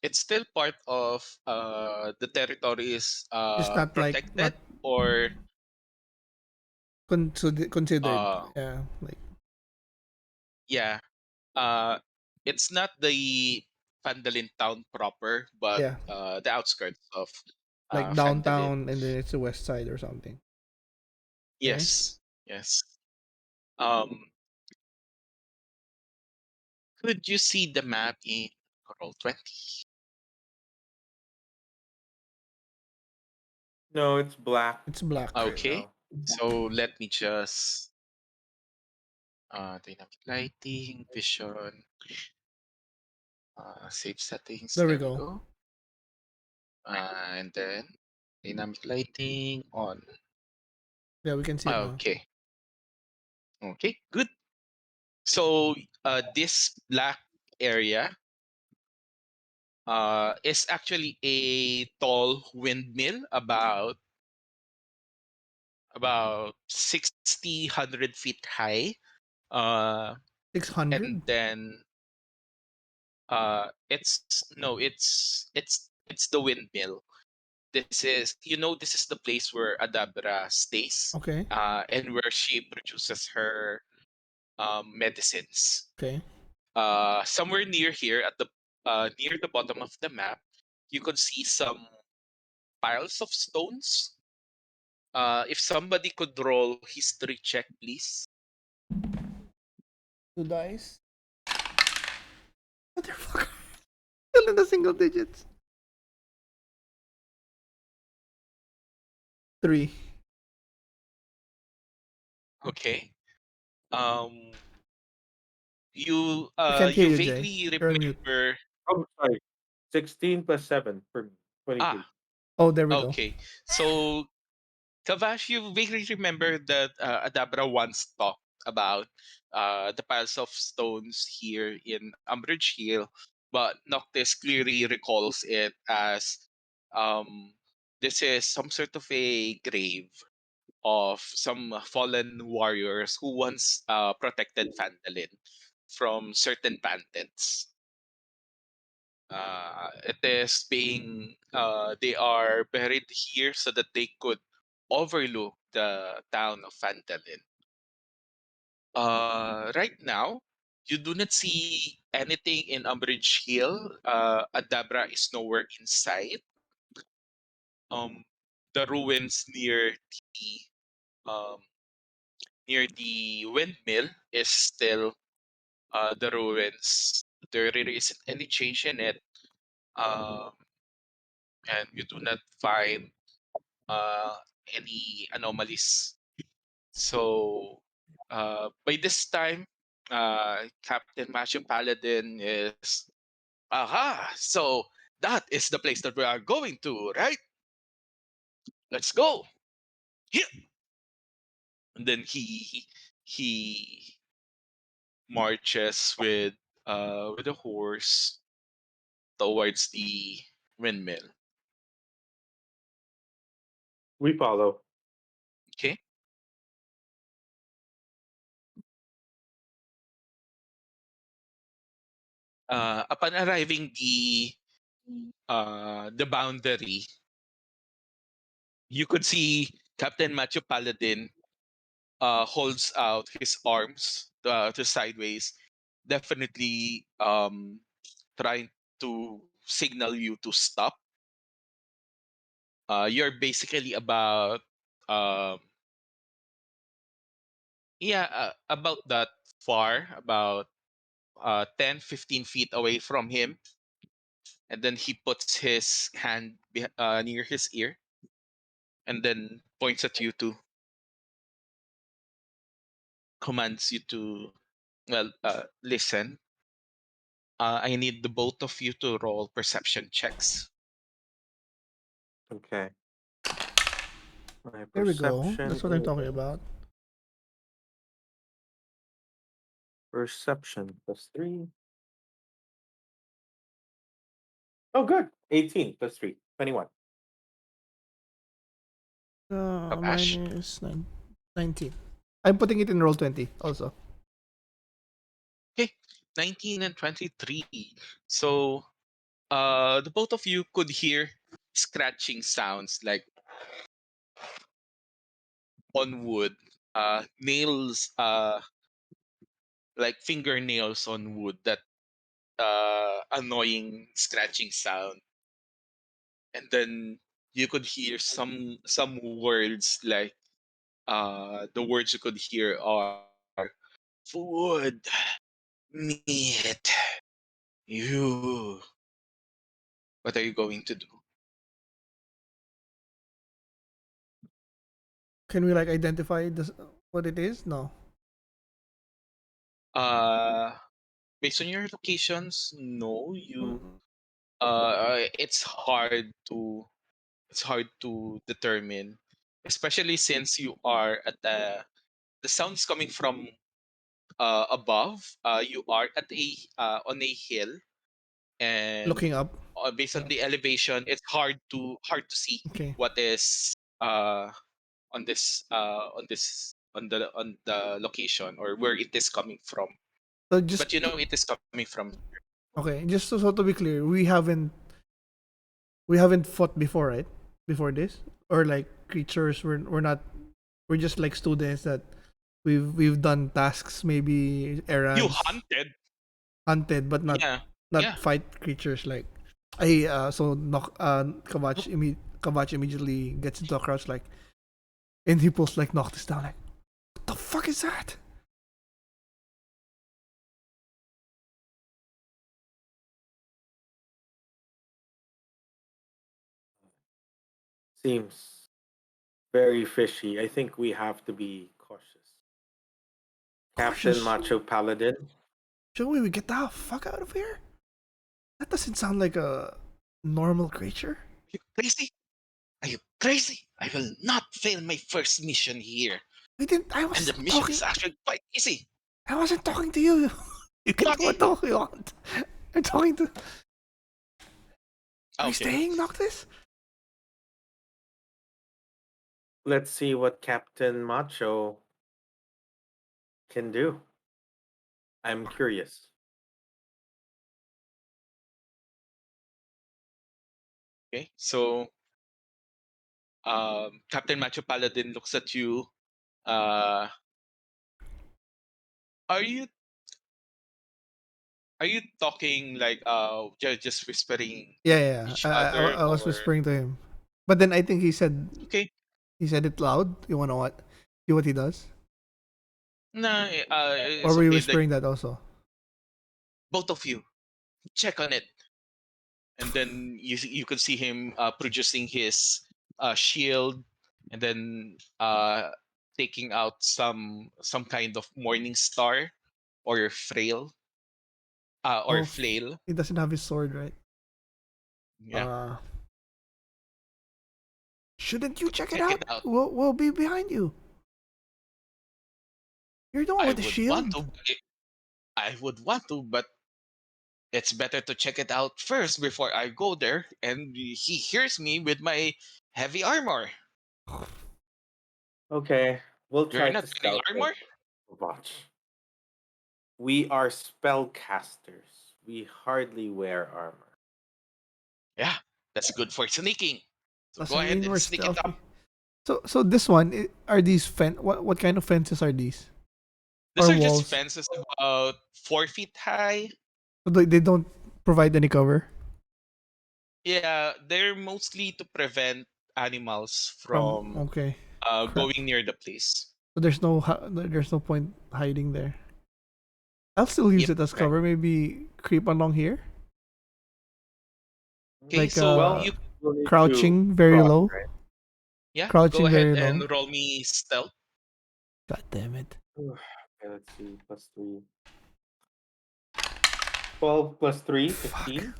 it's still part of the territory is Just not like protected, not or considered. uh Yeah, like yeah, uh it's not the Fandolin town proper, but yeah, the outskirts of like Fandolin. downtown, and then it's the west side or something. Okay. Yes, yes. Um, could you see the map in roll 20? No, it's black It's black. right Okay, now. so let me just dynamic lighting, vision, save settings. There we There we go. go. And then dynamic lighting on. Yeah, we can see it now. Okay, okay, good. So this black area is actually a tall windmill, about 60 100 feet high, uh, Six and hundred. then it's no it's the windmill. This is, this is the place where Adabra stays, Okay. and where she produces her medicines. Okay. Somewhere near here at the near the bottom of the map, you could see some piles of stones. If somebody could roll history check, please. 2 dice. Motherfucker. Still in the single digits. 3. Okay. Um, you I can't hear you you, Jay. vaguely You're on mute. remember. Oh, sorry. 16 plus 7 for me. 22. Ah, Oh, there we go. okay. So Kavash, you vaguely remember that Adabra once talked about the piles of stones here in Umbridge Hill, but Noctis clearly recalls it as um, this is some sort of a grave of some fallen warriors who once protected Phandalin from certain bandits. It is being they are buried here so that they could overlook the town of Phandalin. Right now, you do not see anything in Umbridge Hill. Adabra is nowhere in sight. The ruins the um, near the windmill is still the ruins. There really isn't any change in it, um, and you do not find uh, any anomalies. So by this time, Captain Macho Paladin is, aha! So that is the place that we are going to, right? Let's go. Here. And then he marches with a horse towards the windmill. We follow. Okay. Upon arriving the boundary, you could see Captain Macho Paladin holds out his arms to sideways, definitely trying to signal you to stop. You're basically about um about that far, about 10-15 feet away from him, and then he puts his hand near his ear and then points at you to commands you to, well, listen. I need the both of you to roll perception checks. Okay. My There we go. perception That's what I'm talking is about. perception plus 3. Oh, good. 18 plus 3. 21. Kava'ch? Mine is 19. I'm putting it in roll 20 also. Okay, 19 and 23. So the both of you could hear scratching sounds like on wood, nails, like fingernails on wood, that annoying scratching sound. And then you could hear some words like the words you could hear are food, meat, you. What are you going to do? Can we like identify this what it is? No. Uh, Based on your locations, no, you. Mm, It's hard to determine, especially since you are at the sounds coming from above. You are at a on a hill, and Looking up. based on the elevation, it's hard to see Okay. what is on the location or where it is coming from. So But just you know it is coming from. okay, just so to be clear, we haven't fought before, right? Before this? Or like creatures we're not we're just like students that we've done tasks, maybe You errands, hunted. hunted, but not Yeah. not Yeah. fight creatures like I so Kava'ch immediately gets into a crouch like and he pulls like Noctis down like what the fuck is that? Seems very fishy. I think we have to be cautious. Captain Cautious. Macho Paladin. Joey, we get the fuck out of here? That doesn't sound like a normal creature. You crazy? Are you crazy? I will not fail my first mission here. We didn't And the mission talking is actually quite easy. I wasn't talking to you. You can do Okay. what you want. I'm talking to Are we Okay. staying, Noctis? Let's see what Captain Macho can do. I'm curious. Okay. So Captain Macho Paladin looks at you. Uh, are you talking like just whispering Yeah, yeah. each I, other, I was or whispering to him, but then I think okay? he said it loud. You wanna what? See what he does? Nah, Or it's were you okay. Like whispering that also? both of you check on it. And then you could see him producing his shield, and then taking out some kind of morning star or frail or Oh, flail. he doesn't have his sword, right? Yeah, Uh, shouldn't you check it check it out? out. We'll be behind you. You're the one I with the would want shield. to. I would want to, but it's better to check it out first before I go there and he hears me with my heavy armor. Okay, we'll You're try not to wearing scout it. armor? Watch. We are spellcasters. We hardly wear armor. Yeah, that's good for sneaking. So go Doesn't ahead mean and we're sneak it stealthy. up. So this one are these what kind of fences are these These or are just walls? fences about 4 feet high. So they don't provide any cover Yeah, they're mostly to prevent animals from. from Okay, crap. going near the place. So there's no point hiding there. I'll still use Yep. it as Right. cover. Maybe creep along here, Okay, like so Well, you we'll need to crouching very cross, low. right? yeah, go Crouching ahead very low. and roll me stealth. God damn it! Okay, let's see. Plus 3. 12 plus 3, Fuck. 15.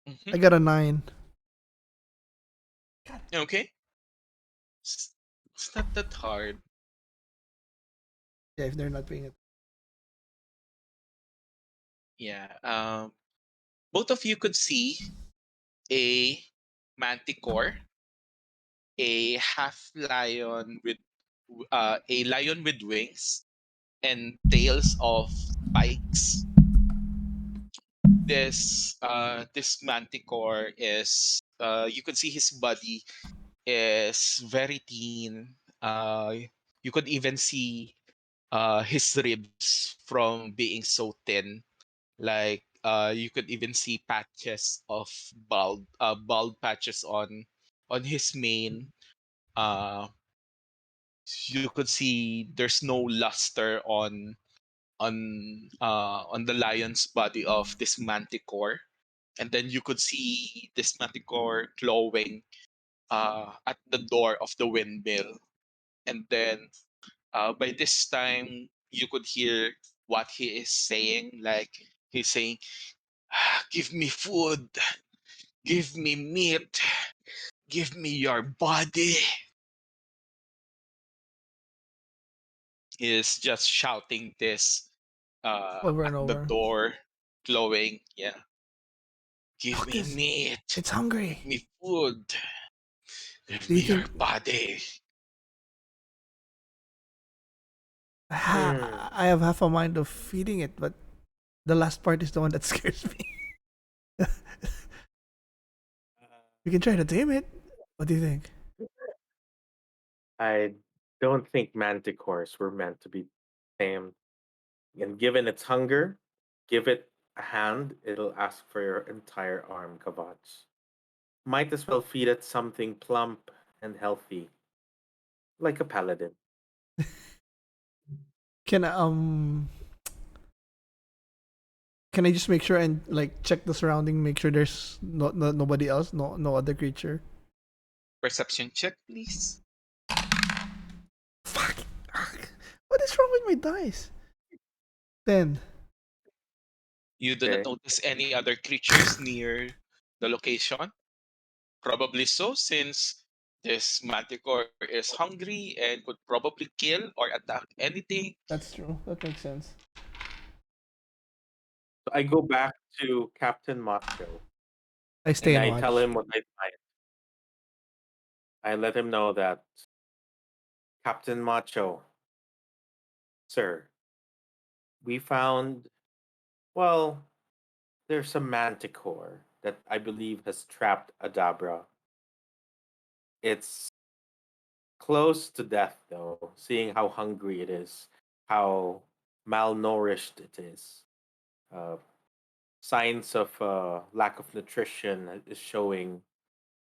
I Hmm. got a 9. Okay, it's, it's not that hard. Yeah, if they're not paying it. Yeah. Both of you could see a manticore, a half lion with a lion with wings and tails of spikes. This manticore is you can see his body is very thin. You could even see his ribs from being so thin. Like you could even see patches of bald patches on his mane. Uh, you could see there's no luster on the lion's body of this manticore, and then you could see this manticore glowing at the door of the windmill. And then by this time, you could hear what he is saying. Like he's saying, "Give me food, give me meat, give me your body." He is just shouting this Over at and the over. door, glowing. Yeah, give Fuck me this! meat, It's give hungry. me food, give Do you me your think body. Hmm. I have half a mind of feeding it, but the last part is the one that scares me. We can try to tame it. What do you think? I don't think manticores were meant to be tamed. And given its hunger, give it a hand, it'll ask for your entire arm, Kavach. Might as well feed it something plump and healthy, like a paladin. Can can I just make sure and like check the surrounding, make sure there's nobody else, no other creature. Perception check, please. Fuck. Ugh. What is wrong with my dice? 10. You do not Okay. notice any other creatures near the location. Probably so, since this manticore is hungry and could probably kill or attack anything. That's true. That makes sense. So I go back to Captain Macho I stay and and I tell watch. him what I find. I let him know that Captain Macho, sir, we found, well, there's a manticore that I believe has trapped Adabra. It's close to death, though, seeing how hungry it is, how malnourished it is. Uh, Signs of lack of nutrition is showing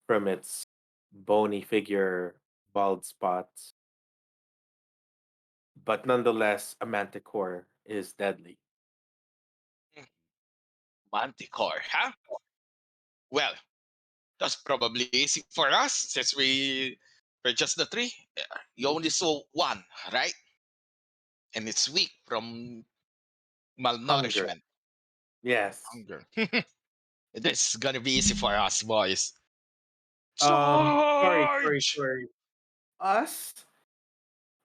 from its bony figure, bald spots. But nonetheless, a manticore is deadly. Manticore, huh? Well, that's probably easy for us since we're just the three. You only saw one, right? And it's weak from Hunger. malnourishment, Yes. hunger. This is gonna be easy for us, boys. Sorry, Charge! Us?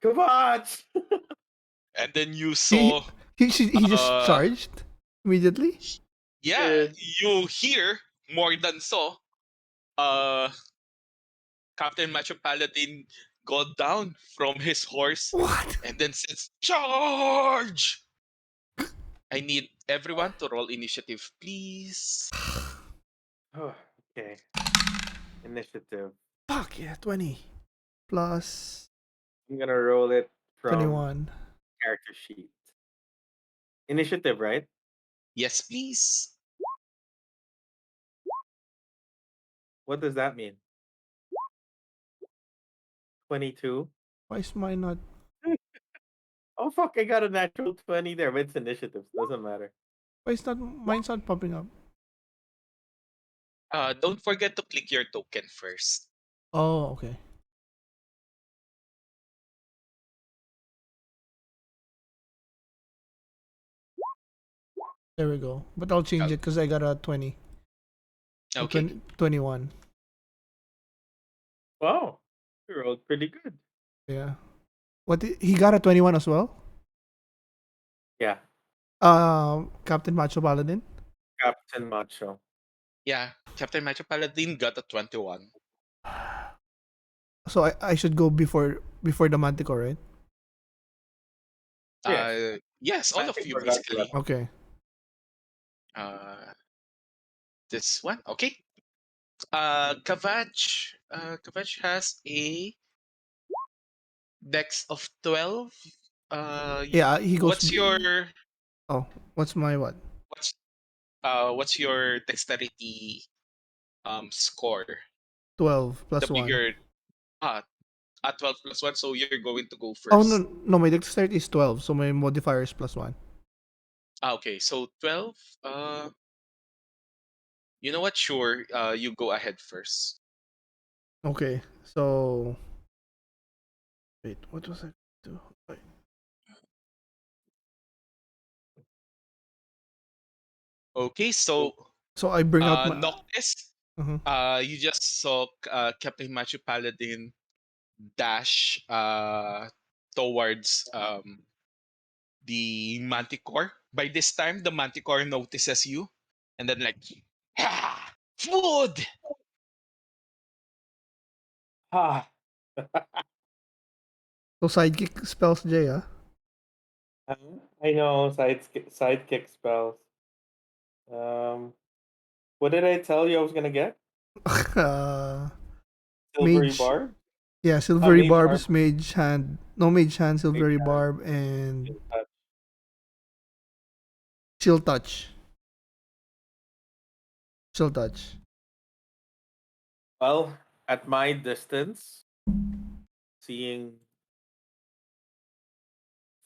Kava'ch! And then you He saw, he just uh, charged immediately. yeah, Did. you hear more than so. Uh, Captain Macho Paladin got down from his horse What? and then says, "Charge!" I need everyone to roll initiative, please. Oh, okay. Initiative. Fuck yeah, 20 plus I'm gonna roll it from 21. character sheet. Initiative, right? Yes, please. What does that mean? 22? Why is mine not? Oh, fuck, I got a natural 20 there, but it's initiatives. Doesn't matter. Why is not mine's not popping up? Don't forget to click your token first. Oh, okay. There we go. But I'll change Oh, it because I got a 20. So okay. 21. Wow, you rolled pretty good. Yeah. He got a 21 as well? Yeah, Captain Macho Paladin. Captain Macho. Yeah, Captain Macho Paladin got a 21. So I should go before the Manticore, right? Yes, Yes, all of Mantic you forgot basically. Okay. Uh, this one, okay. Kava'ch has a dex of 12. Yeah, he goes. What's your Oh, what's my what? what's what's your dexterity score? 12 The plus 1. bigger ah at 12 plus 1, so you're going to go Oh, no, first. no, my dexterity is 12, so my modifier is plus 1. Okay, so 12. You know what? Sure, you go ahead first. Okay, so. Wait, what was I do? Wait. Okay, so So I bring out my. Noctis, Uh-huh. you just saw Captain Machu Paladin dash towards the Manticore. By this time, the Manticore notices you, and then like, ah, food. Ah, So sidekick spells J, ah? I know sidekick spells. Um, what did I tell you I was gonna get? uh, Silvery mage. barb. Yeah, silvery Mage barbs, armor. mage hand. No, mage hand, Mage silvery hand, barb, and shield touch. chill touch. Chill touch. Well, at my distance, seeing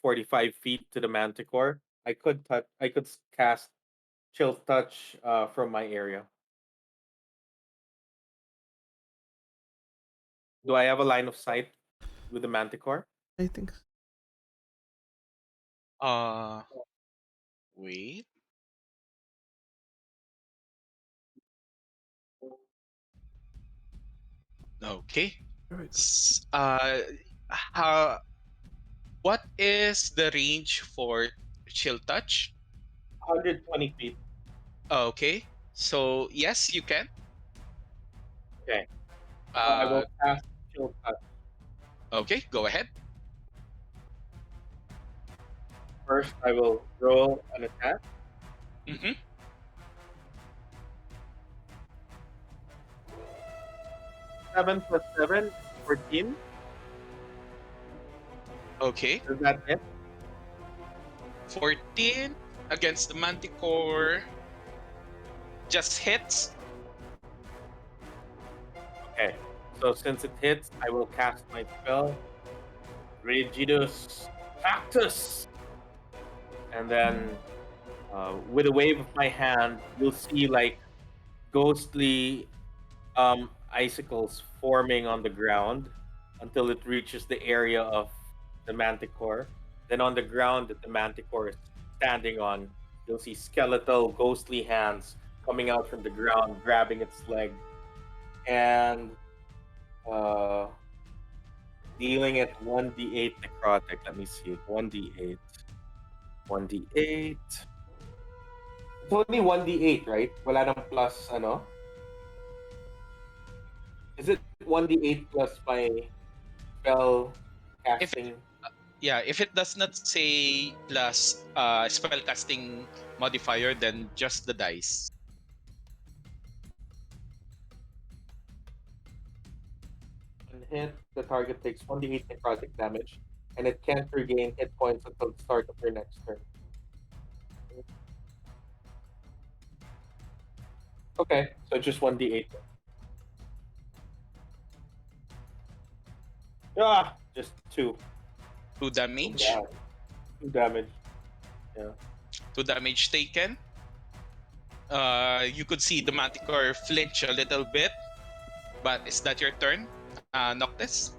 45 feet to the Manticore, I could cast Chill Touch from my area. Do I have a line of sight with the Manticore? I think. Uh, Wait. Okay. There we go. How? What is the range for chill touch? 120 feet. Okay. So yes, you can. Okay. I Uh, will cast Chill Touch. okay, go ahead. First, I will roll an attack. Mm-hmm. 7 plus 7, 14. Okay. Does that hit? 14 against the Manticore. Just hits. Okay. So since it hits, I will cast my spell, Rigidus Cactus. And then With a wave of my hand, you'll see like ghostly icicles forming on the ground until it reaches the area of the manticore. Then on the ground that the manticore is standing on, you'll see skeletal, ghostly hands coming out from the ground, grabbing its leg, and uh, dealing it 1d8 necrotic. Let me see. 1d8. 1d8. It's only 1d8, right? Wala nang plus, ano? Is it 1d8 plus my spell If it, casting? yeah, if it does not say plus spellcasting modifier, then just the dice. On hit, the target takes 1d8 necrotic damage, and it can't regain hit points until the start of your next turn. Okay, so just 1d8. Ah, just 2. 2 damage. Yeah, 2 damage. Yeah. 2 damage taken. You could see the manticore flinch a little bit, but is that your turn, Noctis?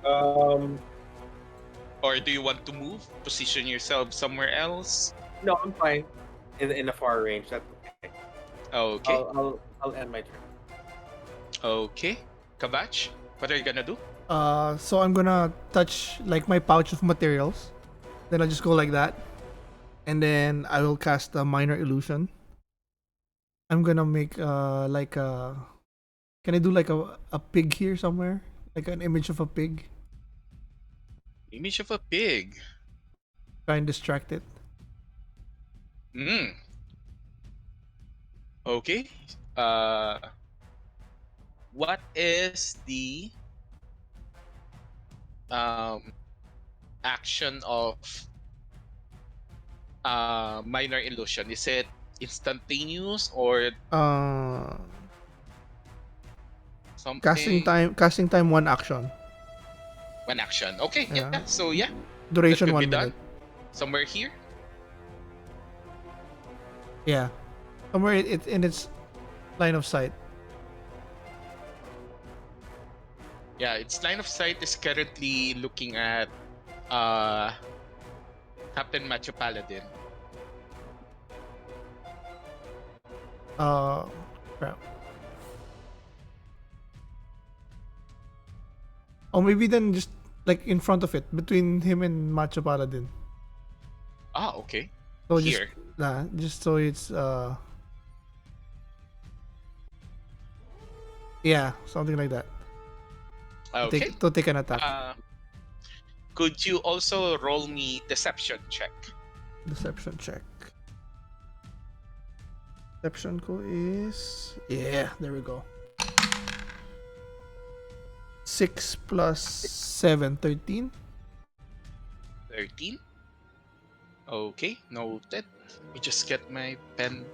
Um, Or do you want to move, position yourself somewhere else? no, I'm fine. In a far range, that's okay. Okay, I'll end my turn. okay. Kava'ch, what are you gonna do? So I'm gonna touch like my pouch of materials. Then I'll just go like that. And then I will cast a minor illusion. I'm gonna make like a, can I do like a pig here somewhere? Like an image of a pig. Image of a pig. Try and distract it. Hmm. Okay. Uh, what is the um action of minor illusion? Is it instantaneous or Uh something? casting time one action. One action. Okay, yeah. Yeah. So yeah, that Duration could be 1 minute. done. Somewhere here. Yeah. Somewhere it in its line of sight. Yeah, its line of sight is currently looking at uh Captain Macho Paladin. Uh crap. Or maybe then just like in front of it, between him and Macho Paladin. Ah, okay. So Here. just so it's yeah, something like that. Okay. To take an attack. Uh, could you also roll me deception check? Deception check. Deception ko is, yeah, there we go. 6 plus 7, 13. 13. Okay, noted. Let me just get my pen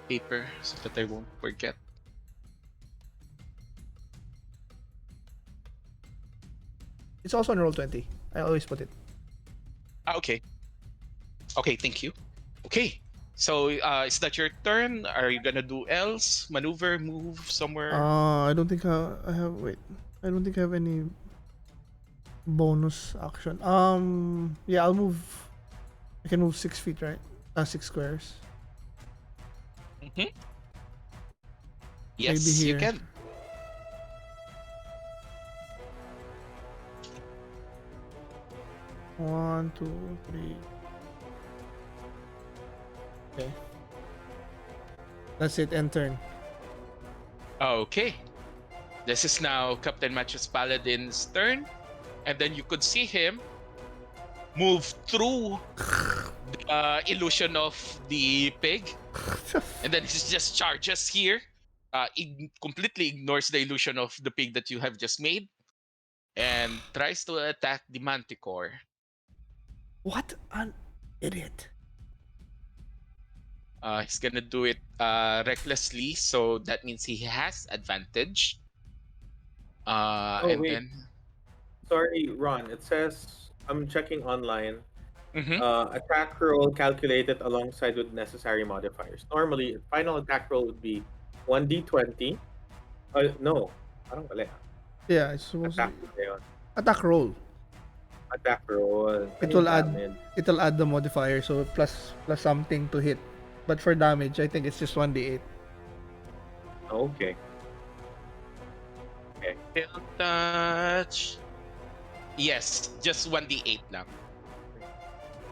paper so that I won't forget. It's also on roll 20. I always put it. Ah, okay. Okay, thank you. Okay. So, is that your turn? Are you gonna do else? Maneuver, move somewhere? I don't think I have, wait. I don't think I have any bonus action. Yeah, I'll move. I can move 6 feet, right? 6 squares. Mm-hmm. Maybe Yes, you here. can. One, two, three. Okay. That's it. End turn. Okay. This is now Captain Match's Paladin's turn. And then you could see him move through the illusion of the pig. And then he just charges here. Completely ignores the illusion of the pig that you have just made. And tries to attack the manticore. What an idiot. He's gonna do it recklessly, so that means he has advantage. Oh And wait, then sorry, Ron. It says I'm checking online. Mm-hmm. Attack roll calculated alongside with necessary modifiers. Normally, final attack roll would be 1d20. No, parang mali. Yeah, it's supposed to Attack be pala yun. attack roll. Attack roll. It Ano yung will add damage? it'll add the modifier, so plus something to hit. But for damage, I think it's just 1d8. Okay. Okay. Kill touch. Yes, just 1d8 lang.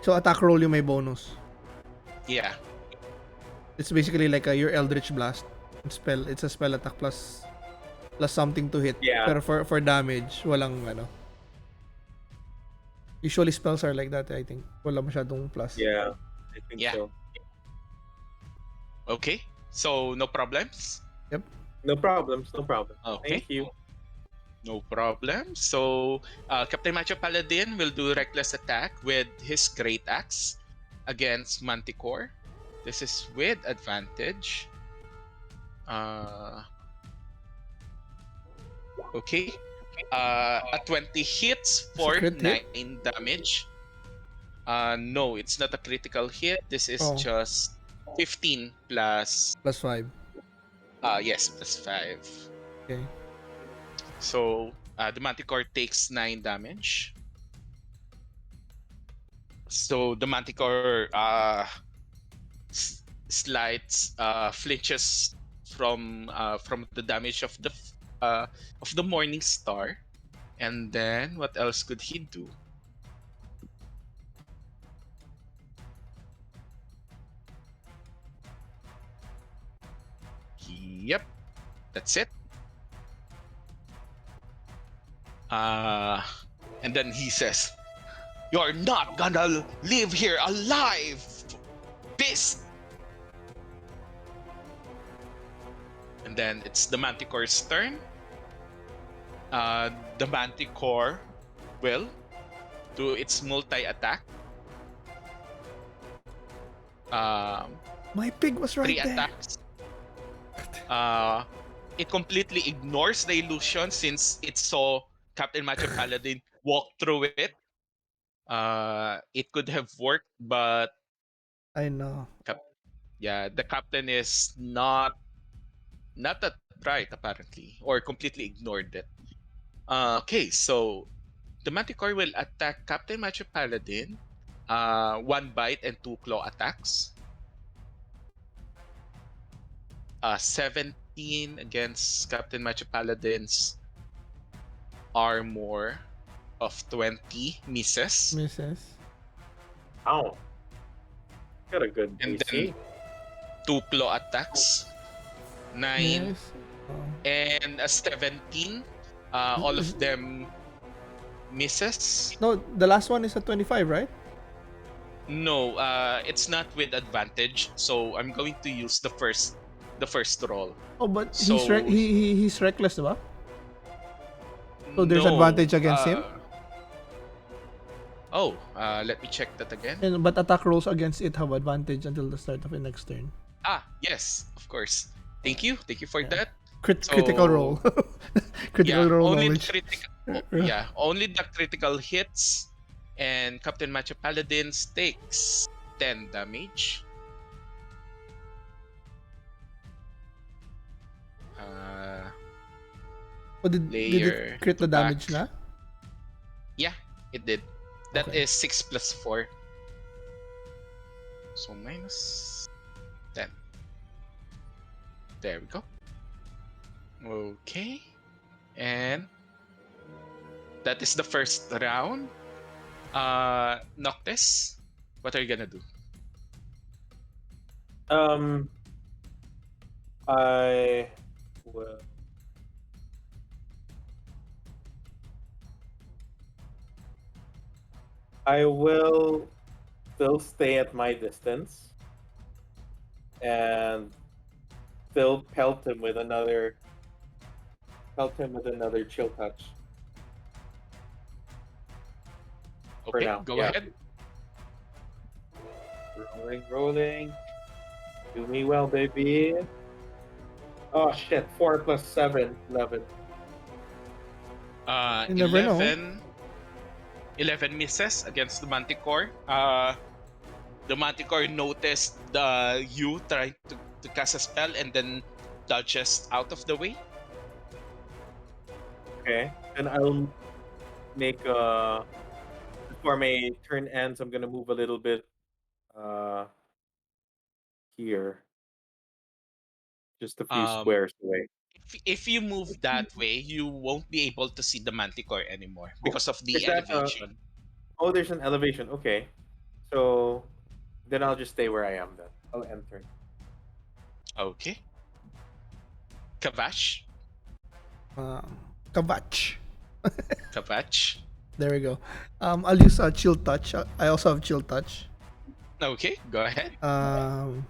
So attack roll yung may bonus. Yeah. It's basically like your Eldritch Blast spell. It's a spell attack plus something to hit. Yeah. Pero for damage, walang ano. Usually spells are like that, I think. Wala masyadong plus. Yeah. I think Yeah. so. Okay. So no problems. Yep. No problems. No problem. Okay. Thank you. No problem. So Captain Macho Paladin will do reckless attack with his great axe against Manticore. This is with advantage. Okay. A 20 hits for crit hit? 9 damage. No, it's not a critical hit. This is Oh. just 15 plus. Plus 5. Yes, plus 5. Okay. So the Manticore takes 9 damage. So the Manticore slides, flinches from the damage of the Morning Star, and then what else could he do? Yep, that's it. And then he says, "You're not gonna live here alive, beast!" And then it's the Manticore's turn. The Manticore will do its multi-attack. My pig was right 3 there. attacks. It completely ignores the illusion since it saw Captain Macho Paladin walk through it. It could have worked, but I know. the captain is not that bright apparently, or completely ignored it. Okay, so the Manticore will attack Captain Macho Paladin. 1 bite and 2 claw attacks. 17 against Captain Macho Paladin's armor of 20 misses. Ow. Got a good And DC. then 2 claw attacks. 9 Yes. and a 17. All of them misses. No, the last one is a 25, right? No, it's not with advantage. So I'm going to use the first roll. Oh, but So- he's reckless, diba? So there's No, advantage against him? Let me check that again. But attack rolls against it have advantage until the start of the next turn. Yes, of course. Thank you for Yeah. that. Critical roll. Critical roll only knowledge. only the critical hits, and Captain Macho Paladin takes 10 damage. Oh, did Layer it crit the damage back. na? Yeah, it did. That Okay. is 6 plus 4. So minus 10. There we go. Okay. And that is the first round. Noctis, what are you gonna do? I will. I will still stay at my distance and still pelt him with another chill touch. For Okay, now, go yeah. ahead. Rolling. Do me well, baby. Oh shit! 4 plus 7, 11. You never know. 11. 11 misses against the Manticore. The Manticore noticed you trying to cast a spell and then dodges out of the way. Okay. Then I'll make before my turn ends, I'm gonna move a little bit uh here, just a few Um, squares away. if you move that way, you won't be able to see the Manticore anymore Oh, because of is the that elevation. oh, there's an elevation. Okay. So then I'll just stay where I am then. I'll enter. Okay. Kava'ch. Kava'ch. Kava'ch. There we go. I'll use chill touch. I also have chill touch. Okay, go ahead. Um,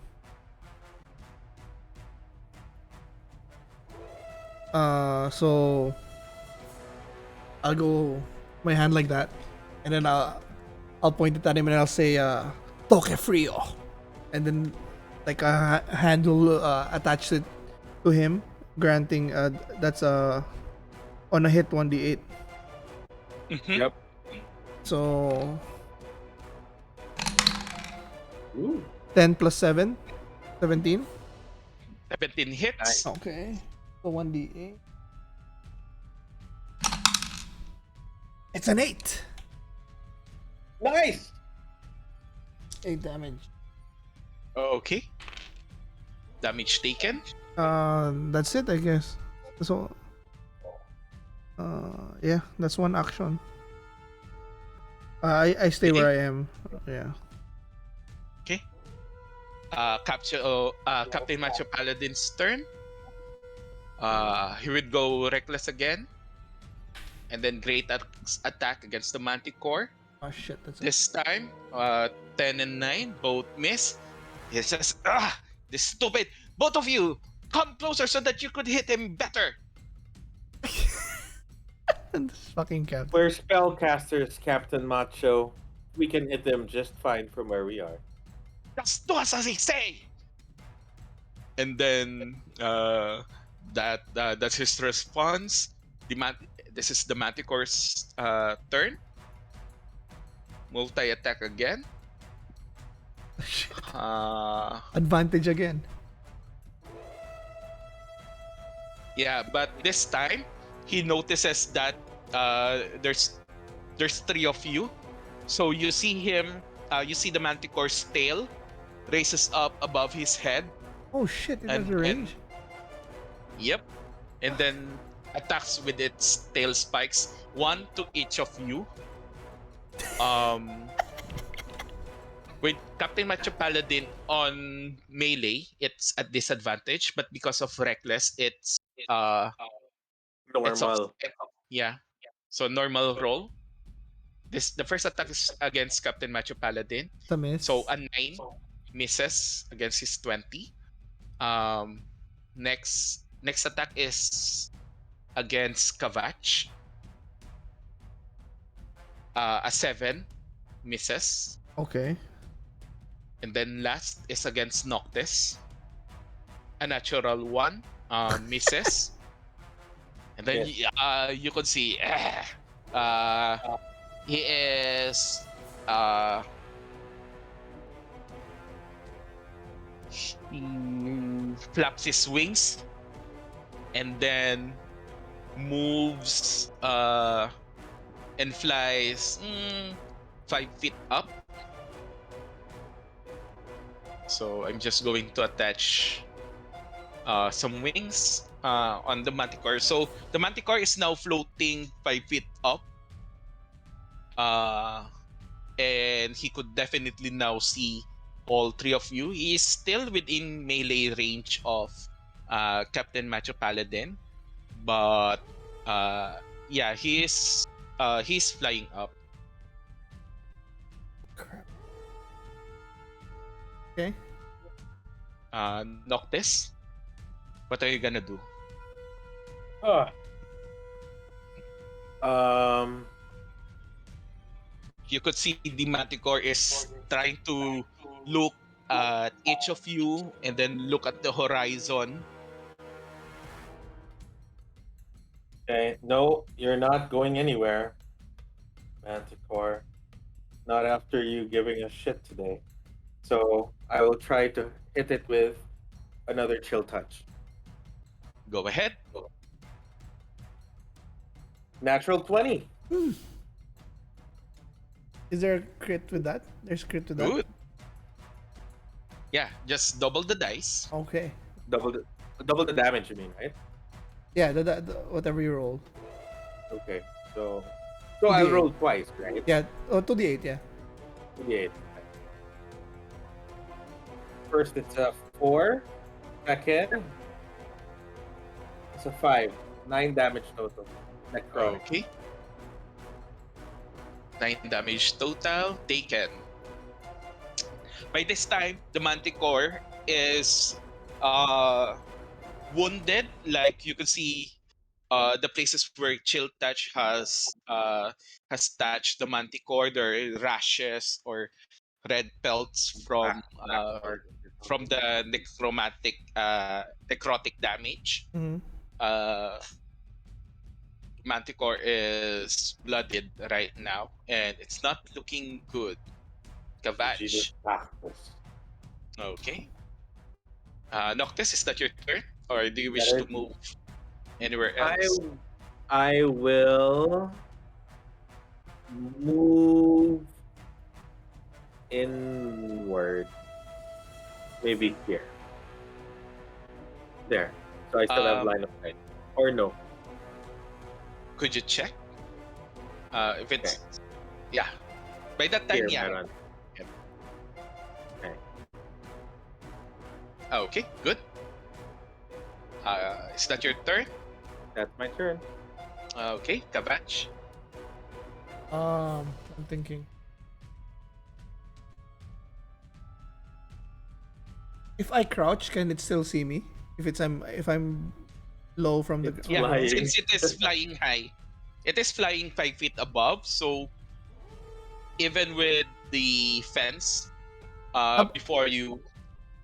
so I'll go my hand like that, and then I'll point it at him and I'll say "Toque frio," and then like a hand will attach it to him, granting that's on a hit 1d8. Mm-hmm. Yep. So Ooh. 10 plus 7, 17. 17 hits. Nice. Okay. So 1d8. It's an 8. Nice. 8 damage. Okay. Damage taken. That's it, I guess. So, yeah, that's one action. I stay where Okay. I am. Yeah. Okay. Captain Macho Paladin's turn. He would go reckless again, and then attack against the Manticore. Oh shit, that's it. This time, 10 and 9 both miss. He says, this stupid, both of you, come closer so that you could hit him better. This fucking cat. We're spellcasters, Captain Macho. We can hit them just fine from where we are. Just do as I say. And then that's his response. This is the Manticore's turn. Multi attack again. Shit. Uh, Advantage again. yeah, but this time he notices that there's three of you. So you see him. You see the Manticore's tail raises up above his head, Oh shit, it has and a and range. yep, and then attacks with its tail spikes, one to each of you. Um, with Captain Macho Paladin on melee, it's at disadvantage, but because of reckless, uh it's off. Normal. Yeah, so normal roll. The first attack is against Captain Macho Paladin, It's a so miss. a 9 misses against his 20. Um, next attack is against Kava'ch. A 7 misses. Okay. And then last is against Noctis. A natural 1 misses. And then Yes. you could see uh, he is uh, he flaps his wings and then moves and flies 5 feet up. So I'm just going to attach some wings on the Manticore. So the Manticore is now floating 5 feet up. Uh, and he could definitely now see all three of you. He is still within melee range of Captain Macho Paladin, but yeah, he's flying up. Crap. Okay. Noctis, what are you gonna do? Ah. Um. You could see the Manticore is trying to look at each of you and then look at the horizon. Okay. No, you're not going anywhere. Manticore. Not after you giving us shit today. So I will try to hit it with another chill touch. Go ahead. Natural 20. Is there a crit with that? There's crit with that? Good. Yeah, just double the dice. Okay. Double the double the damage, you mean, right? Yeah, whatever you roll. Okay. So I'll 2d8. roll twice, right? Yeah, 2d8, yeah. 28. First it's a 4. Second, it's a 5. 9 damage total. Necrotic. Okay. 9 damage total taken. By this time, the Manticore is wounded. Like you can see the places where Chill Touch has touched the Manticore. There are rashes or red pelts Back mark or from something. the necrotic damage. Mm-hmm. Uh, Manticore is blooded right now, and it's not looking good. Jesus Kava'ch. Bacchus. Okay. Noctis, is that your turn, or do you That wish to is, move anywhere I else? I will move inward. Maybe here. There. So I still have Um, line of sight. Or no. could you check if Okay. it's yeah? By that time, Here, yeah. meron. Okay. Okay, good. Is that your turn? That's my turn. Okay, Kavach. I'm thinking. If I crouch, can it still see me? If I'm low from the It's on the Yeah, ground. flying. since it is flying high, it is flying 5 feet above. So even with the fence, Uh, before you,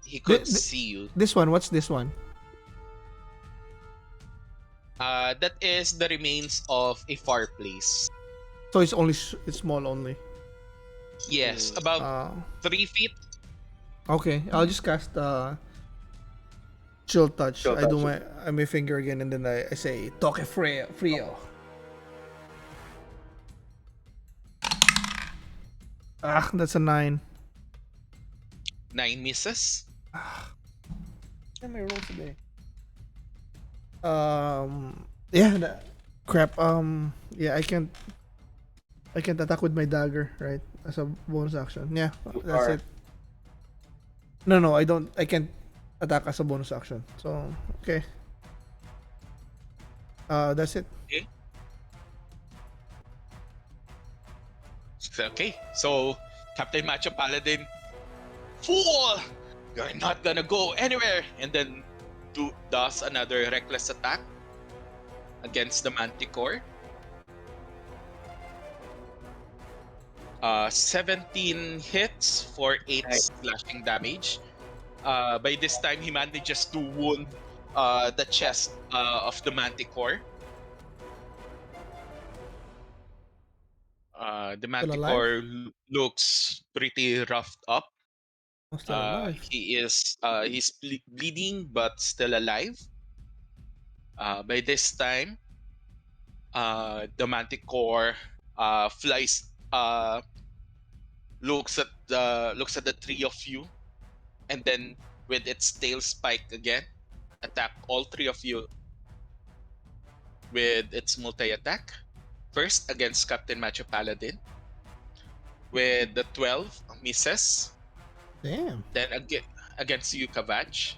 he th- could th- see you. this one, what's this one? That is the remains of a fireplace. So it's small only. Yes, Hmm. about Uh, 3 feet. okay. I'll just cast chill touch. Chill I do touch. my finger again, and then I say toque frio. Ah, that's a 9. 9 misses. What am I roll today? Yeah, crap. Yeah, I can't attack with my dagger, right? As a bonus action. Yeah, Too that's far. it. No, I don't. I can't attack as a bonus action. So okay. That's it. Okay. Okay. So Captain Macho Paladin, fool! You're not gonna go anywhere. And then does another reckless attack against the Manticore. 17 hits for 8 Nice. slashing damage. By this time, he manages to wound the chest of the Manticore. The Still alive? Manticore looks pretty roughed up. I'm still alive. He's bleeding but still alive. By this time, the Manticore flies, looks at the three of you, and then with its tail spike again, attack all three of you with its multi attack. First against Captain Macho Paladin with the 12 misses. Damn. Then against you, Kavach,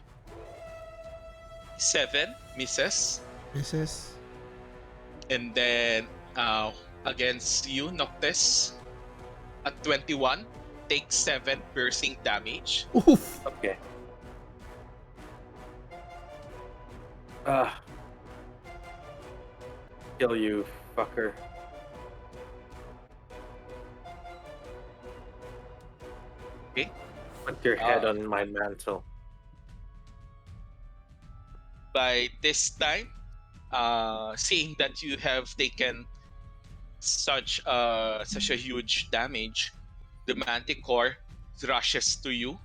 7 misses. This is And then against you, Noctis, at 21, takes 7 piercing damage. oof. Okay. Ah. Kill you, fucker. Okay. Put your head Uh, on my mantle. by this time, seeing that you have taken such a huge damage, the Manticore rushes to you.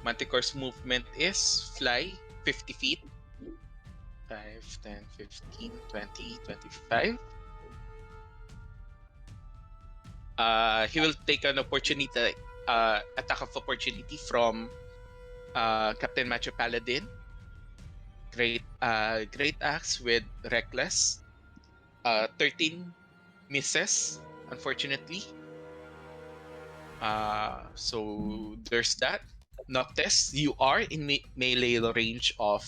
Manticore's movement is fly 50 feet. 5, 10, 15, 20, 25. He will take an opportunity, attack of opportunity from Captain Macho Paladin. Great axe with reckless. 13 misses, unfortunately. So there's that. Noctis, you are in melee range of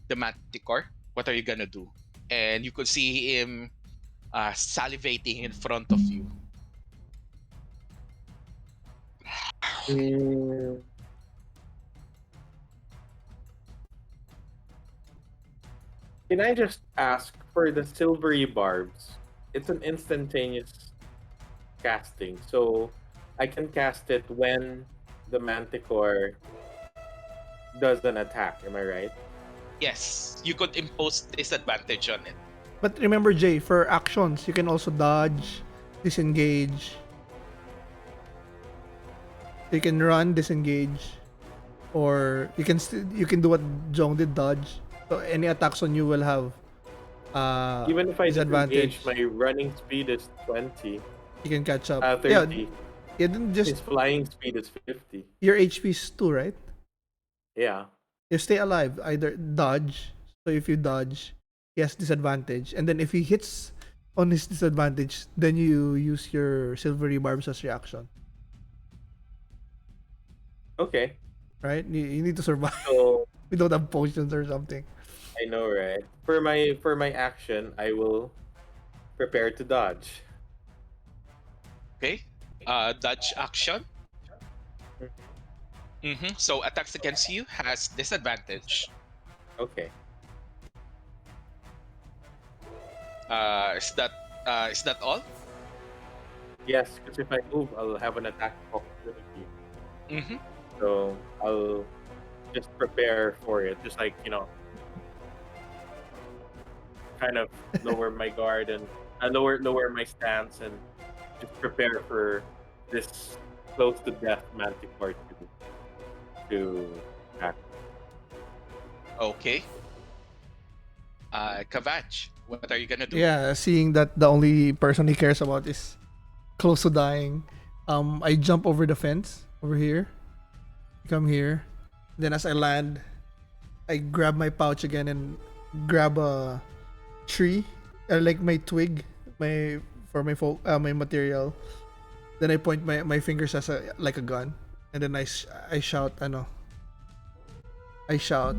the Manticore. What are you gonna do? And you could see him salivating in front of you. Mm, Can I just ask for the silvery barbs? It's an instantaneous casting, so I can cast it when the Manticore does an attack. Am I right? Yes, you could impose disadvantage on it. But remember, Jay, for actions, you can also dodge, disengage. You can run, disengage, or you can do what Jong did, dodge. So any attacks on you will have Even if I disadvantage. disengage, my running speed is 20. You can catch up. Yeah, 30. you didn't just His flying speed is 50. your HP is 2, right? Yeah. You stay alive. Either dodge. So if you dodge, he has disadvantage, and then if he hits on his disadvantage, then you use your silvery barbs as reaction. Okay. Right? You need to survive. So We don't have potions or something. I know, right? For my action, I will prepare to dodge. Okay. Dodge action. So attacks against you has disadvantage. Okay. Is that all? Yes, because if I move, I'll have an attack of opportunity. Mm-hmm. So I'll just prepare for it. Just like, kind of lower my guard and lower my stance and just prepare for this close to death manticore to act. Okay. Kava'ch, what are you gonna do? Yeah, seeing that the only person he cares about is close to dying, I jump over the fence over here. Come here. Then as I land, I grab my pouch again and grab a tree, or like my twig, my for my my material. Then I point my fingers as like a gun, and then I shout, I shout,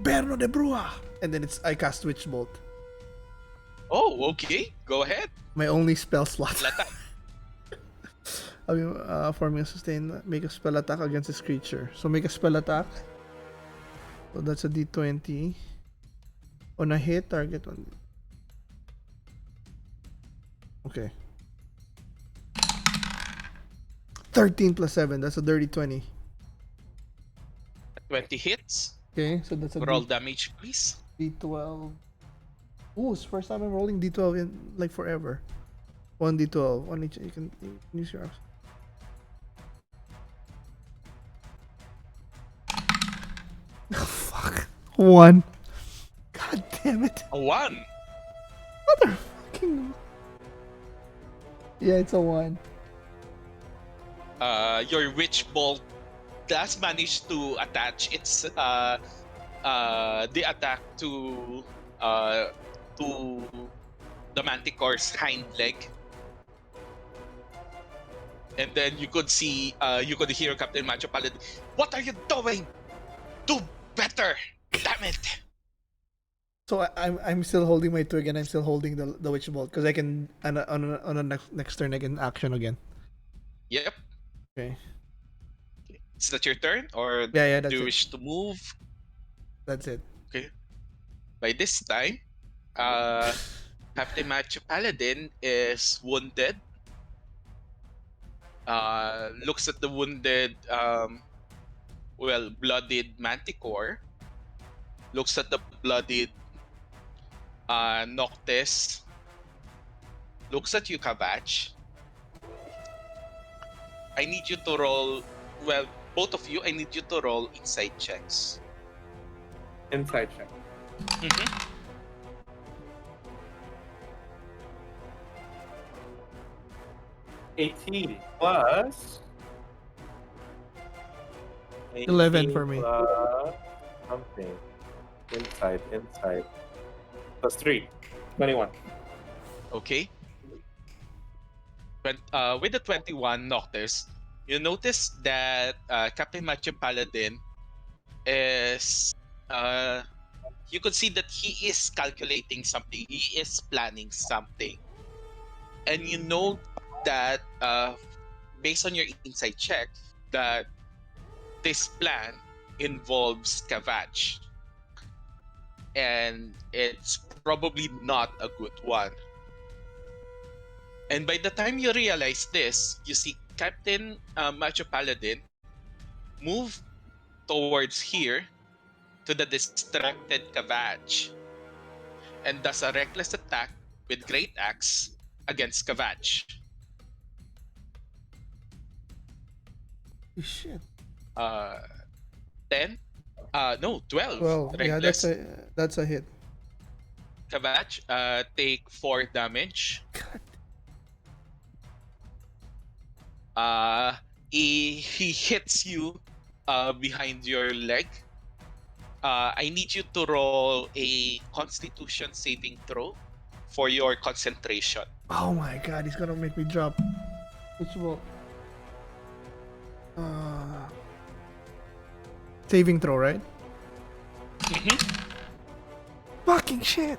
Perno de Brua, and then I cast Witch Bolt. Oh, okay. Go ahead. My only spell slot. Attack. Forming a sustain, make a spell attack against this creature. So make a spell attack. So that's a d20. On a hit, target on. Okay. 13 plus 7, that's a dirty 20. 20 hits. Okay, so that's a Roll damage, please. d12. Ooh, it's the first time I'm rolling d12 in like forever. 1d12. One each. You can use your option. Oh, fuck. 1. God damn it. A 1. Motherfucking. Yeah, it's a 1. Your witch bolt does manage to attach its the attack to the manticore's hind leg, and then you could hear Captain Macho Paladin. What are you doing? Do better! Damn it! So I'm still holding my twig and I'm still holding the witch bolt because I can on a next turn I can action again. Yep. Okay. Is that your turn, or Yeah, that's do you it. wish to move? That's it. Okay. By this time, Captain Macho Paladin is wounded. Looks at the wounded, bloodied manticore. Looks at the bloodied Noctis. looks at you, Kava'ch. I need you to roll. Well, both of you, I need you to roll insight checks. Inside check. Mm-hmm. 18 plus 11 18 for me. plus something. Inside. Plus 3. 21. Okay. With the 21 Noctis, you notice that Captain Macho Paladin is. You could see that he is calculating something. He is planning something, and you know that based on your inside check, that this plan involves Kava'ch, and it's probably not a good one. And by the time you realize this, you see Captain Macho Paladin move towards here to the distracted Kava'ch and does a reckless attack with Great Axe against Kava'ch. Shit. Uh, 10? No, 12. Well, yeah, Reckless. that's a hit. Kava'ch, take 4 damage. God. He hits you behind your leg. I need you to roll a Constitution saving throw for your concentration. Oh my god, he's gonna make me drop. Which will saving throw, right? Mm-hmm. Fucking shit.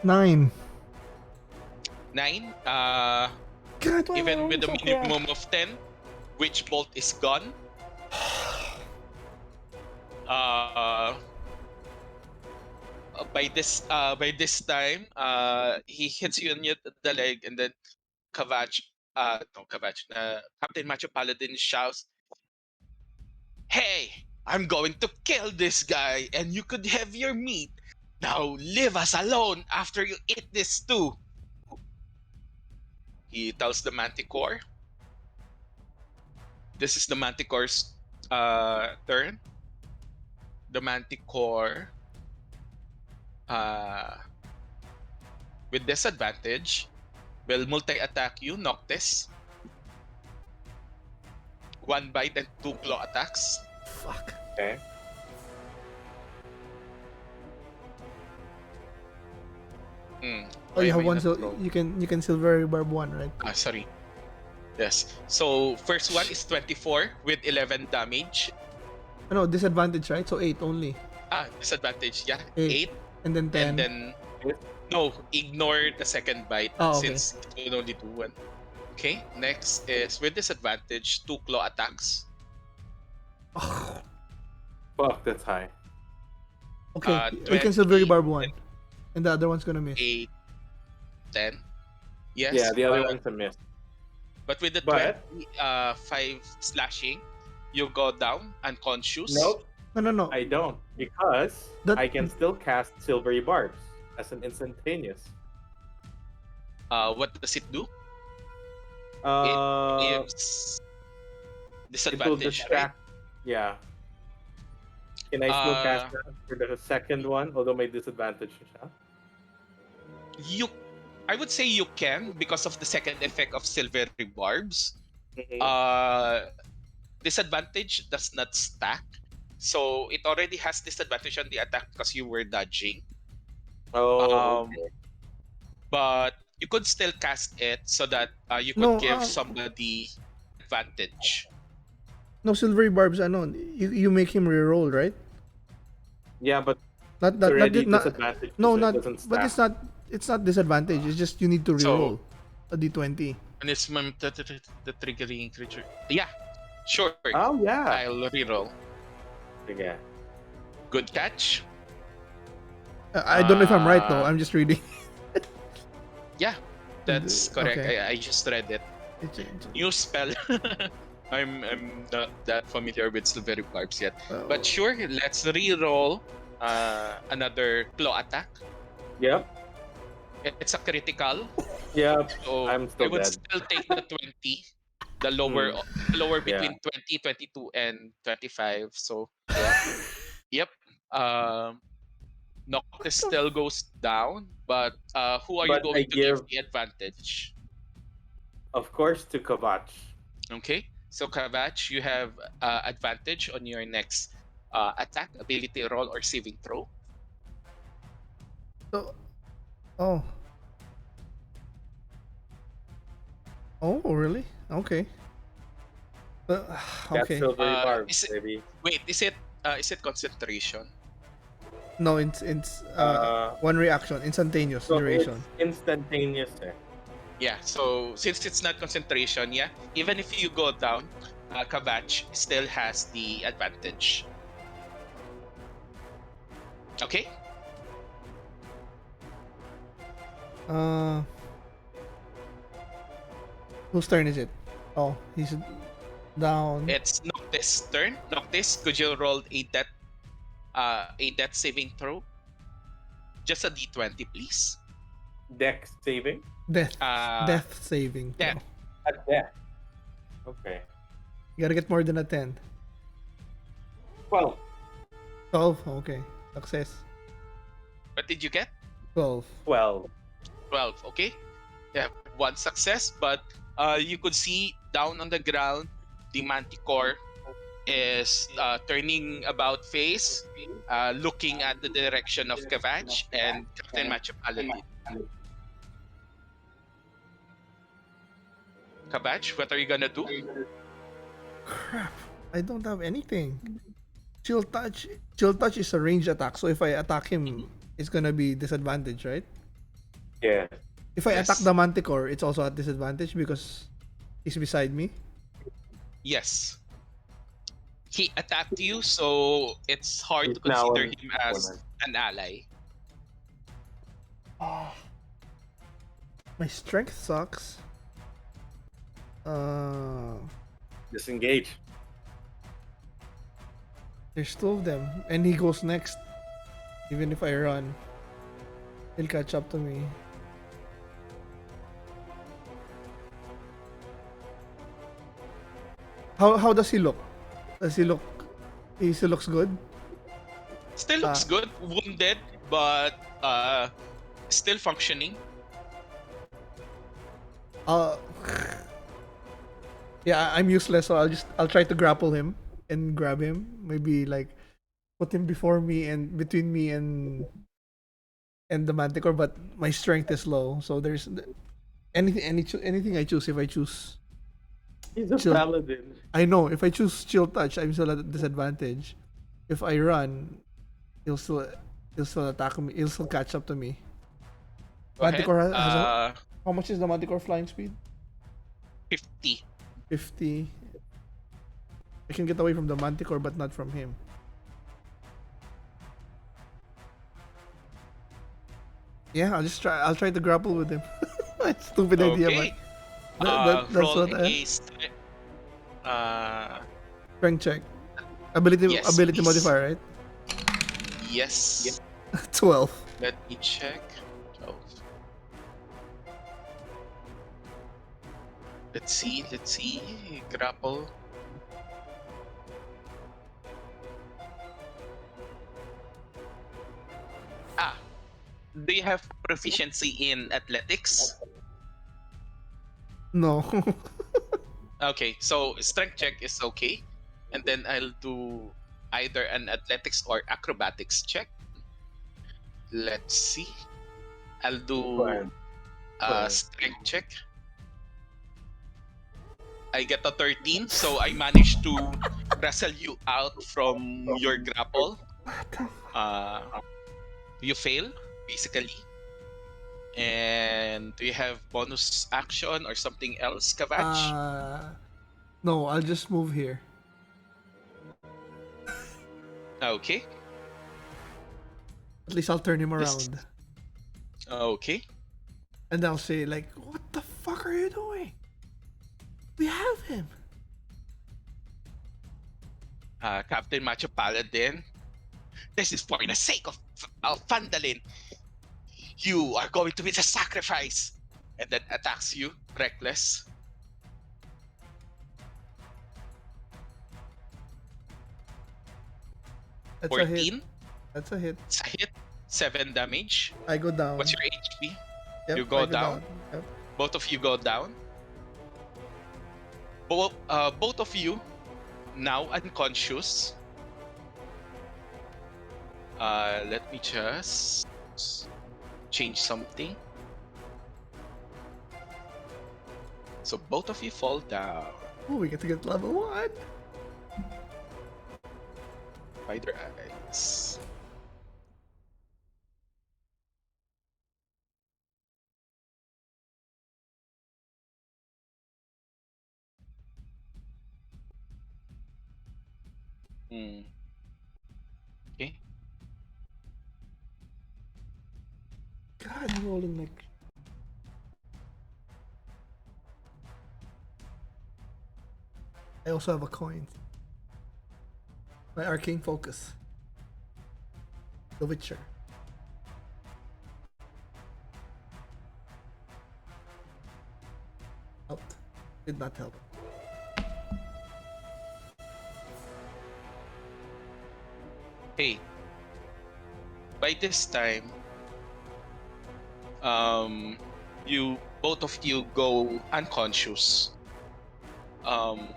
9. 9. God, why am I Even rolling with a so minimum of 10, Witch Bolt is gone. By this time, he hits you in the leg, and then Kava'ch, no Kava'ch, Captain Macho Paladin shouts, "Hey, I'm going to kill this guy, and you could have your meat. Now leave us alone after you eat this too." He tells the Manticore. This is the Manticore's turn. The Manticore, uh, with disadvantage, will multi-attack you, Noctis. 1 bite and 2 claw attacks. Fuck. Okay. Hmm. Oh, Why you am have I one, not so roll? you can silver barb 1, right? Sorry. Yes. So first one is 24 with 11 damage. No, disadvantage, right? So 8 only. Disadvantage. Yeah, 8. 8, And then 10. and then no, ignore the second bite Oh, okay. since it will only do 1. Okay. Next is with disadvantage 2 claw attacks. Fuck, that's high. Okay, you can silver 20, barb 1. And the other one's gonna miss. 8, 10. Yes. Yeah, the other one's a miss. But with the But 5 slashing, you go down unconscious. nope, No. I don't, because That- I can still cast Silvery Barbs as an instantaneous. What does it do? Uh, It gives it will disadvantage, right? distract. Yeah. Can I still cast that for the second one, although my disadvantage siya? I would say you can because of the second effect of silvery barbs. Mhm. Disadvantage does not stack, so it already has disadvantage on the attack because you were dodging. Oh, Um, but you could still cast it so that you could No, give somebody advantage. no silver barbs. You make him reroll, right? yeah, but Not it's that already not disadvantage. no, so not. it doesn't But stack. it's not disadvantage. It's just you need to So- reroll a d20. And it's the triggering creature. Yeah, sure. Oh yeah. I'll reroll. Yeah. Good catch. I don't know if I'm right though. Uh, I'm just reading. Yeah, that's correct. Okay. I just read it. New spell. I'm not that familiar with silvery barbs yet. But sure, let's re-roll another claw attack. Yep. It's a critical, Yeah, so I'm I still would dead. still take the 20, the lower Hmm. the lower Yeah. between 20, 22, and 25. So yeah, yep. Um, Noctis The still goes down, but who are you But I going to give give, the advantage? of course, to Kava'ch. Okay, so Kavach, you have advantage on your next attack, ability roll, or saving throw. so, oh, oh, really? Okay. Got Okay. silvery barbs, Is it, baby. wait, is it concentration? No, it's Uh, one reaction, instantaneous so it's duration. instantaneous. Eh. Yeah, so since it's not concentration, yeah, even if you go down, Kavach still has the advantage. Okay, Uh, whose turn is it? Oh, he's down. it's Noctis' turn. Noctis, could you roll a death saving throw? Just a d20, please. Dex saving. Death, Uh, death saving yeah. throw. At death. Okay. You gotta get more than a 10. 12. 12. Okay, success. What did you get? 12. 12. 12. Okay. You have one success, but you could see down on the ground, the manticore is turning about face, looking at the direction of Kavach and Captain Macho Paladin. Kavach, what are you gonna do? Crap. I don't have anything. Chill touch. Chill touch is a range attack. So if I attack him, it's gonna be disadvantage, right? Yeah. If I attack Yes. the manticore, it's also at disadvantage because he's beside me. Yes. He attacked you, so it's hard He's to now consider an him as opponent. an ally. Oh, my strength sucks. Uh, Disengage. there's two of them, and he goes next. Even if I run, he'll catch up to me. How does he look? Does he look? He still looks good. Still looks Uh, good, wounded, but still functioning. uh, yeah, I'm useless, so I'll try to grapple him and grab him. Maybe like put him before me and between me and the manticore. But my strength is low, so there's anything I choose. If I choose He's a chill, paladin. I know if I choose chill touch, I'm still at a disadvantage. If I run, he'll still he'll still attack me. He'll still catch up to me. Go ahead. Manticore has a how much is the manticore flying speed? 50. 50. I can get away from the manticore, but not from him. Yeah, I'll just try. I'll try to grapple with him. Stupid idea, but Okay. that's Roll what I a uh strength check. Ability yes, ability please. modifier, right? Yes. 12. Let me check. 12. Let's see. Grapple. Ah, do you have proficiency in athletics? No. Okay, so strength check is okay. And then I'll do either an athletics or acrobatics check. Let's see. I'll Go do ahead. Go a ahead. strength check. I get a 13, so I managed to wrestle you out from your grapple. Uh, you fail, basically. And do you have bonus action or something else, Kavach? uh, no, I'll just move here. Okay. At least I'll turn him This. around. Okay. And I'll say, like, what the fuck are you doing? We have him. Captain Macho Paladin. This is for the sake of Fandalin. You are going to be the sacrifice! And then attacks you, reckless. That's a hit. 14. That's a hit. It's a hit. 7 damage. I go What's down. your HP? You Yep, I go go down. down. Yep. Both of you go down. Both of you now unconscious. Let me just change something. So both of you fall down. Oh, we get to get level 1. Spider eyes. Hmm. Okay. God, I'm rolling like. I also have a coin. My arcane focus. The Witcher. Helped. Did not help. Hey, by this time, um, you both of you go unconscious. Um,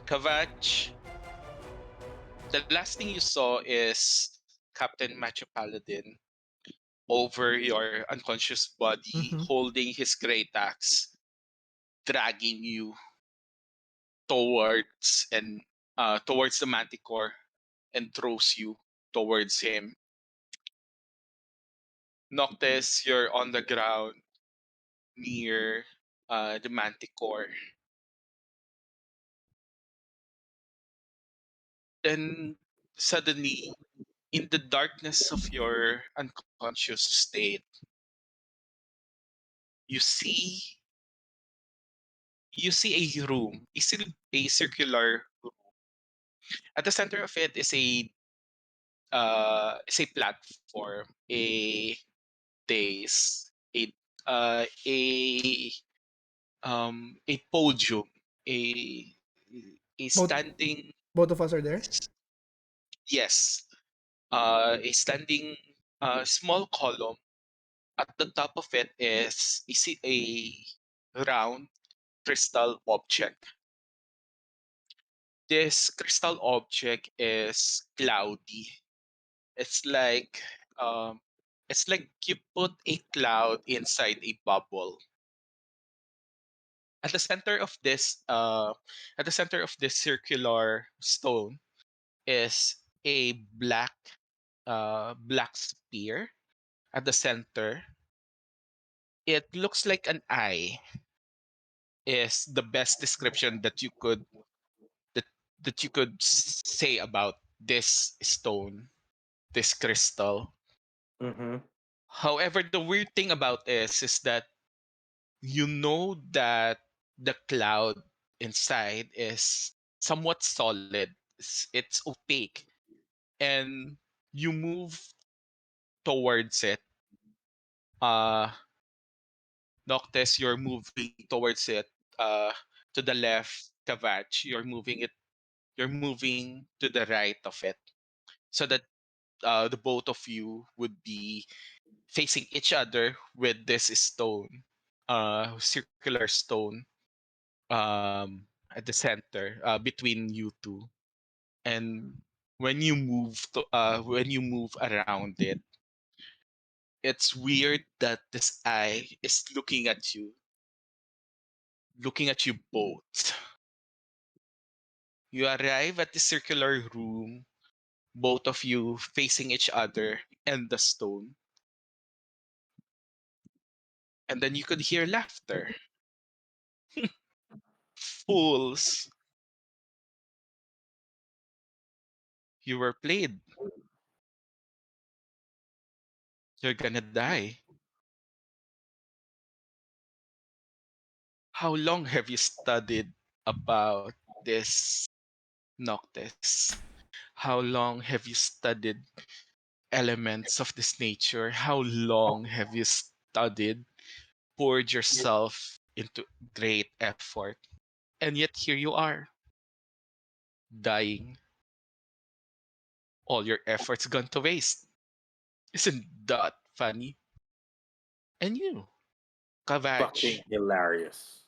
Kavach, the last thing you saw is Captain Macho Paladin over your unconscious body, Mm-hmm. holding his great axe, dragging you towards and towards the manticore and throws you towards him. Noctis, you're on the ground near the manticore. Then suddenly, in the darkness of your unconscious state, you see you see a room, a circular room. At the center of it is a platform, dais, a a podium, a a Both standing both of us are there. yes, a standing small column. At the top of it is a round crystal object. This crystal object is cloudy. It's like um, it's like you put a cloud inside a bubble. At the center of this at the center of this circular stone is a black spear at the center. It looks like an eye is the best description that that you could say about this stone, this crystal. Mm-hmm. However, the weird thing about this is that you know that the cloud inside is somewhat solid. It's opaque, and you move towards it. Uh, Noctis, you're moving towards it. To the left, Kavach, You're moving to the right of it, so that the both of you would be facing each other with this stone, circular stone, at the center, between you two. And when you move around it, it's weird that this eye is looking at you both. You arrive at the circular room, both of you facing each other and the stone, and then you could hear laughter. Fools, you were played. You're gonna die. How long have you studied about this Noctis? How long have you studied elements of this nature? How long have you studied, poured yourself into great effort, and yet here you are, dying, all your efforts gone to waste? Isn't that funny? And you, Fucking Kavach, hilarious.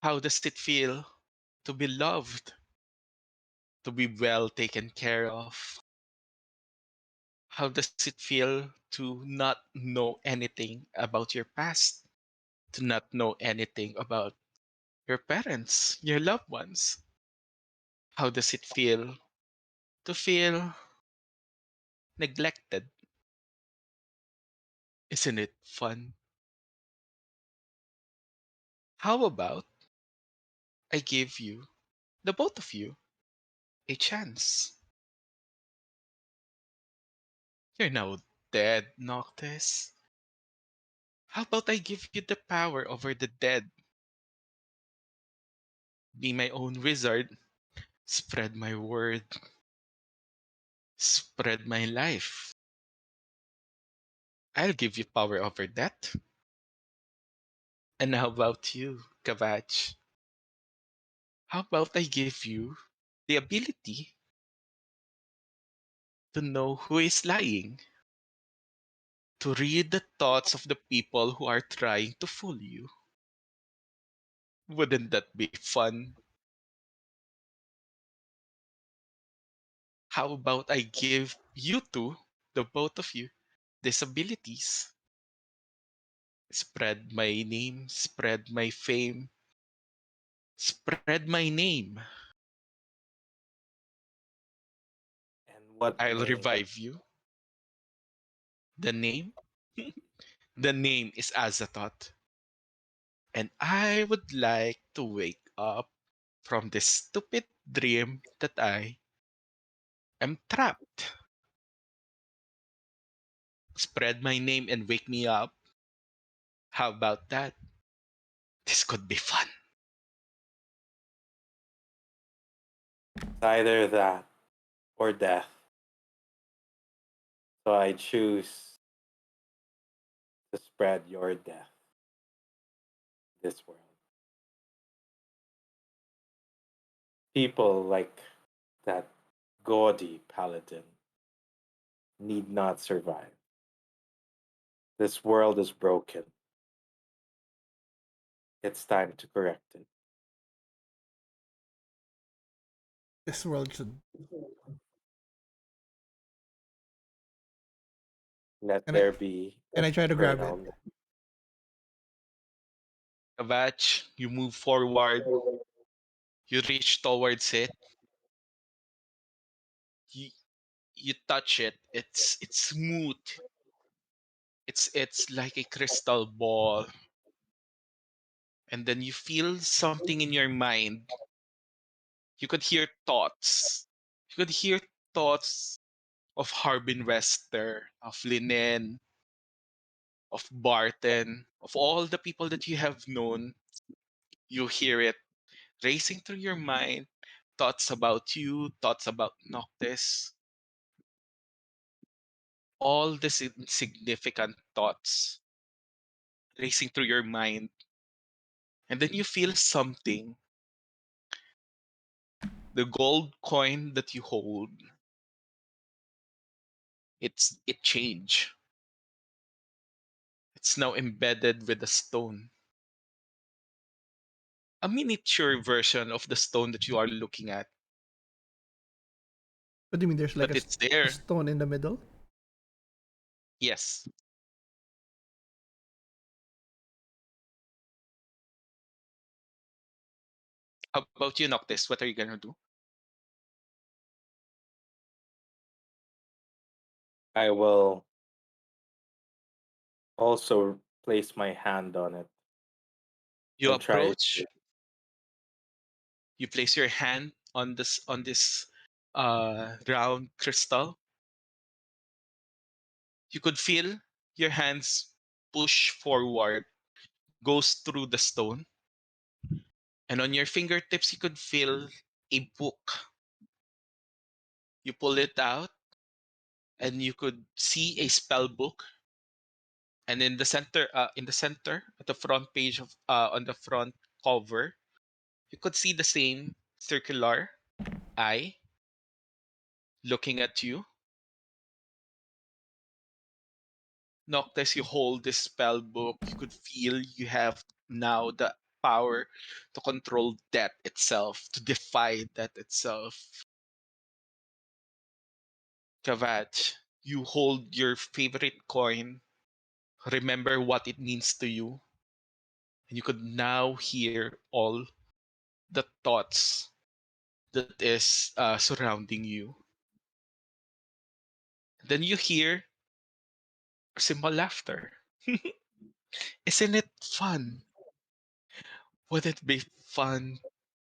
how does it feel to be loved, to be well taken care of? How does it feel to not know anything about your past, to not know anything about your parents, your loved ones? How does it feel to feel neglected? Isn't it fun? How about I give you, the both of you, a chance? You're now dead, Noctis. How about I give you the power over the dead? Be my own wizard, spread my word, spread my life. I'll give you power over that. And how about you, Kavach? How about I give you the ability to know who is lying, to read the thoughts of the people who are trying to fool you? Wouldn't that be fun? How about I give you two, the both of you, these abilities? Spread my name, spread my fame, spread my name. And what I'll name? revive you. The name? The name is Azathoth. And I would like to wake up from this stupid dream that I am trapped. Spread my name and wake me up. How about that? This could be fun. It's either that or death. So I choose to spread your death this world. People like that gaudy paladin need not survive. This world is broken. It's time to correct it. This world should. Let Can I there be can I try to grab it? eternal. Kavach, you move forward, you reach towards it, you, you touch it, it's smooth. It's like a crystal ball. And then you feel something in your mind. You could hear thoughts. You could hear thoughts of Harbin Wester, of Linen, of Barton, of all the people that you have known. You hear it racing through your mind. Thoughts about you, thoughts about Noctis, all the significant thoughts racing through your mind. And then you feel something. The gold coin that you hold, it changed. It's now embedded with a stone. A miniature version of the stone that you are looking at. What do you mean? There's like But it's a there. stone in the middle. Yes. How about you, Noctis? What are you gonna do? I will also place my hand on it You and try approach, to. you place your hand on this round crystal. You could feel your hands push forward, goes through the stone, and on your fingertips you could feel a book. You pull it out, and you could see a spell book. And in the center, at the front page of on the front cover, you could see the same circular eye looking at you. Noctis, you hold this spell book. You could feel you have now the power to control death itself, to defy death itself. Kava'ch, you hold your favorite coin. Remember what it means to you, and you could now hear all the thoughts that is surrounding you. Then you hear simple laughter. Isn't it fun? Would it be fun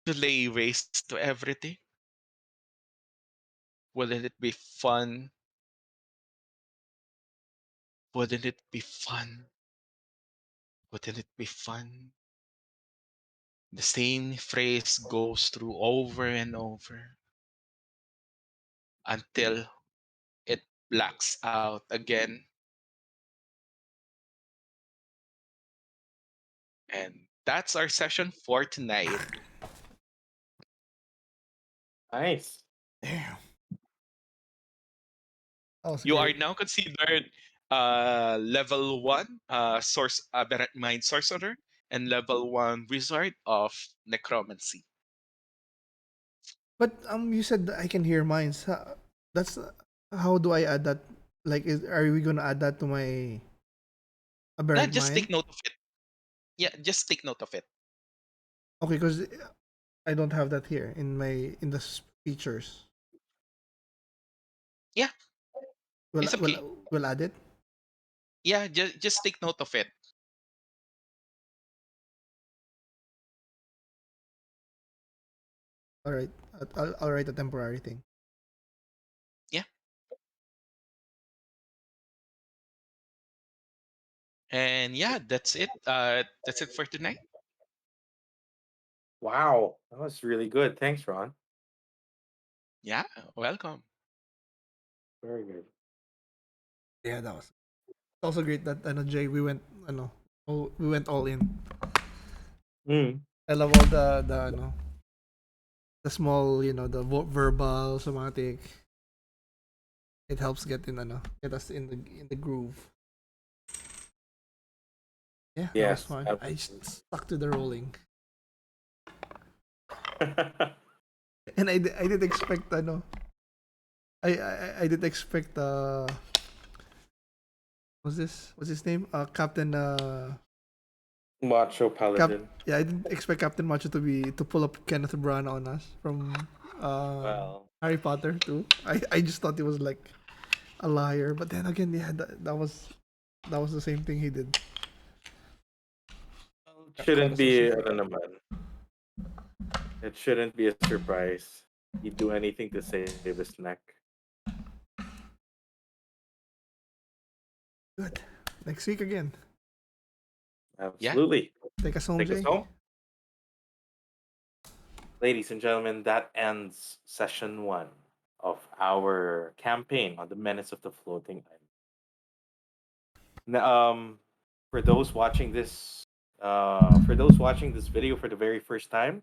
to lay waste to everything? Wouldn't it be fun? Wouldn't it be fun? Wouldn't it be fun? The same phrase goes through over and over until it blacks out again. And that's our session for tonight. Nice. Damn. That was You are great. now considered level 1 aberrant mind sorcerer and level 1 wizard of necromancy. But you said that I can hear mines. That's how do I add that? Like, are we gonna add that to my Nah, aberrant just mind? take note of it. Yeah, just take note of it. Okay, because I don't have that here in the features. Yeah, Will it's okay. will add it? Yeah, just take note of it. All right, I'll write a temporary thing. Yeah. And yeah, that's it for tonight. Wow, that was really good. Thanks, Ron. Yeah, welcome. Very good. Yeah, that was also great that Jay we went all in. Mm. I love all the small verbal somatic. It helps get us in the groove. Yeah, that was Yes, fun. I absolutely. just stuck to the rolling, and I did expect I did expect what's his name Captain Macho Cap Paladin. yeah I didn't expect Captain Macho to pull up Kenneth Branagh on us from Well, Harry Potter too. I just thought he was like a liar, but then again, yeah, that was the same thing he did. it Caught shouldn't us so be, I far. don't know, man. It shouldn't be a surprise. He'd do anything to save his neck. Good. Next week again. Yeah. Absolutely. Take us home, Take us Jay. home. Ladies and gentlemen, that ends session one of our campaign on the Menace of the Floating Island. For those watching this video for the very first time,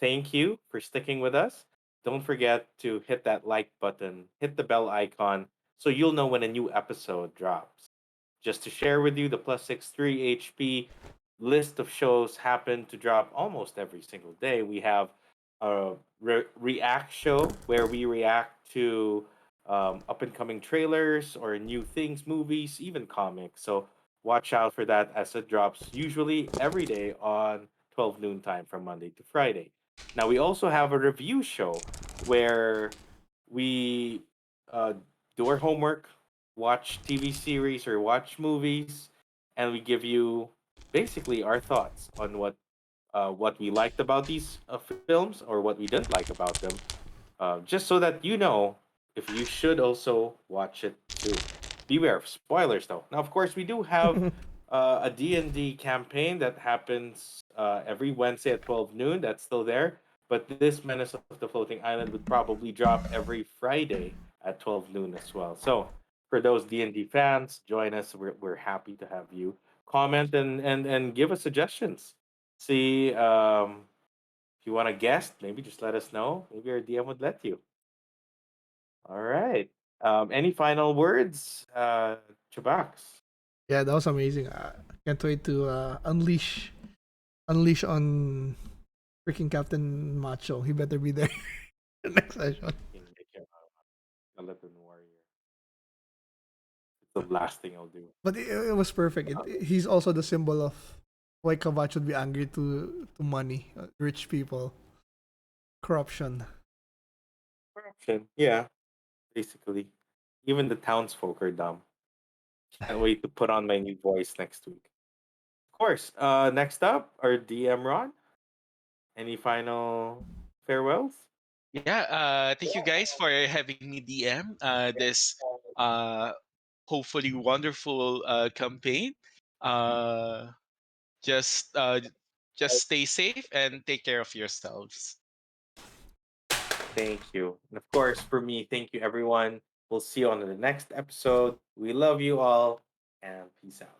thank you for sticking with us. Don't forget to hit that like button, hit the bell icon, so you'll know when a new episode drops. Just to share with you, the plus 63 HP list of shows happen to drop almost every single day. We have a react show where we react to up and coming trailers or new things, movies, even comics. So watch out for that as it drops usually every day on 12 noon time from Monday to Friday. Now, we also have a review show where we uh, do our homework, watch TV series or watch movies, and we give you basically our thoughts on what we liked about these films or what we didn't like about them, just so that you know if you should also watch it too. Beware of spoilers, though. Now, of course, we do have a D&D campaign that happens every Wednesday at 12 noon. That's still there. But this Menace of the Floating Island would probably drop every Friday at 12 noon as well. So for those D&D fans, join us. We're happy to have you. Comment and give us suggestions. See, if you want to guest, maybe just let us know. Maybe our DM would let you. All right. Any final words, Chubax? Yeah, that was amazing. Can't wait to unleash on freaking Captain Macho. He better be there next session. Skeleton Warrior. It's the last thing I'll do. But it was perfect. He's also the symbol of why Kavach would be angry to money, rich people, corruption. Corruption. Yeah, basically. Even the townsfolk are dumb. Can't wait to put on my new voice next week. Of course. Next up, our DM Ron. Any final farewells? Yeah, thank you guys for having me DM this uh, hopefully wonderful campaign. Uh, just uh, just stay safe and take care of yourselves. Thank you. And of course, for me, thank you, everyone. We'll see you on the next episode. We love you all, and peace out.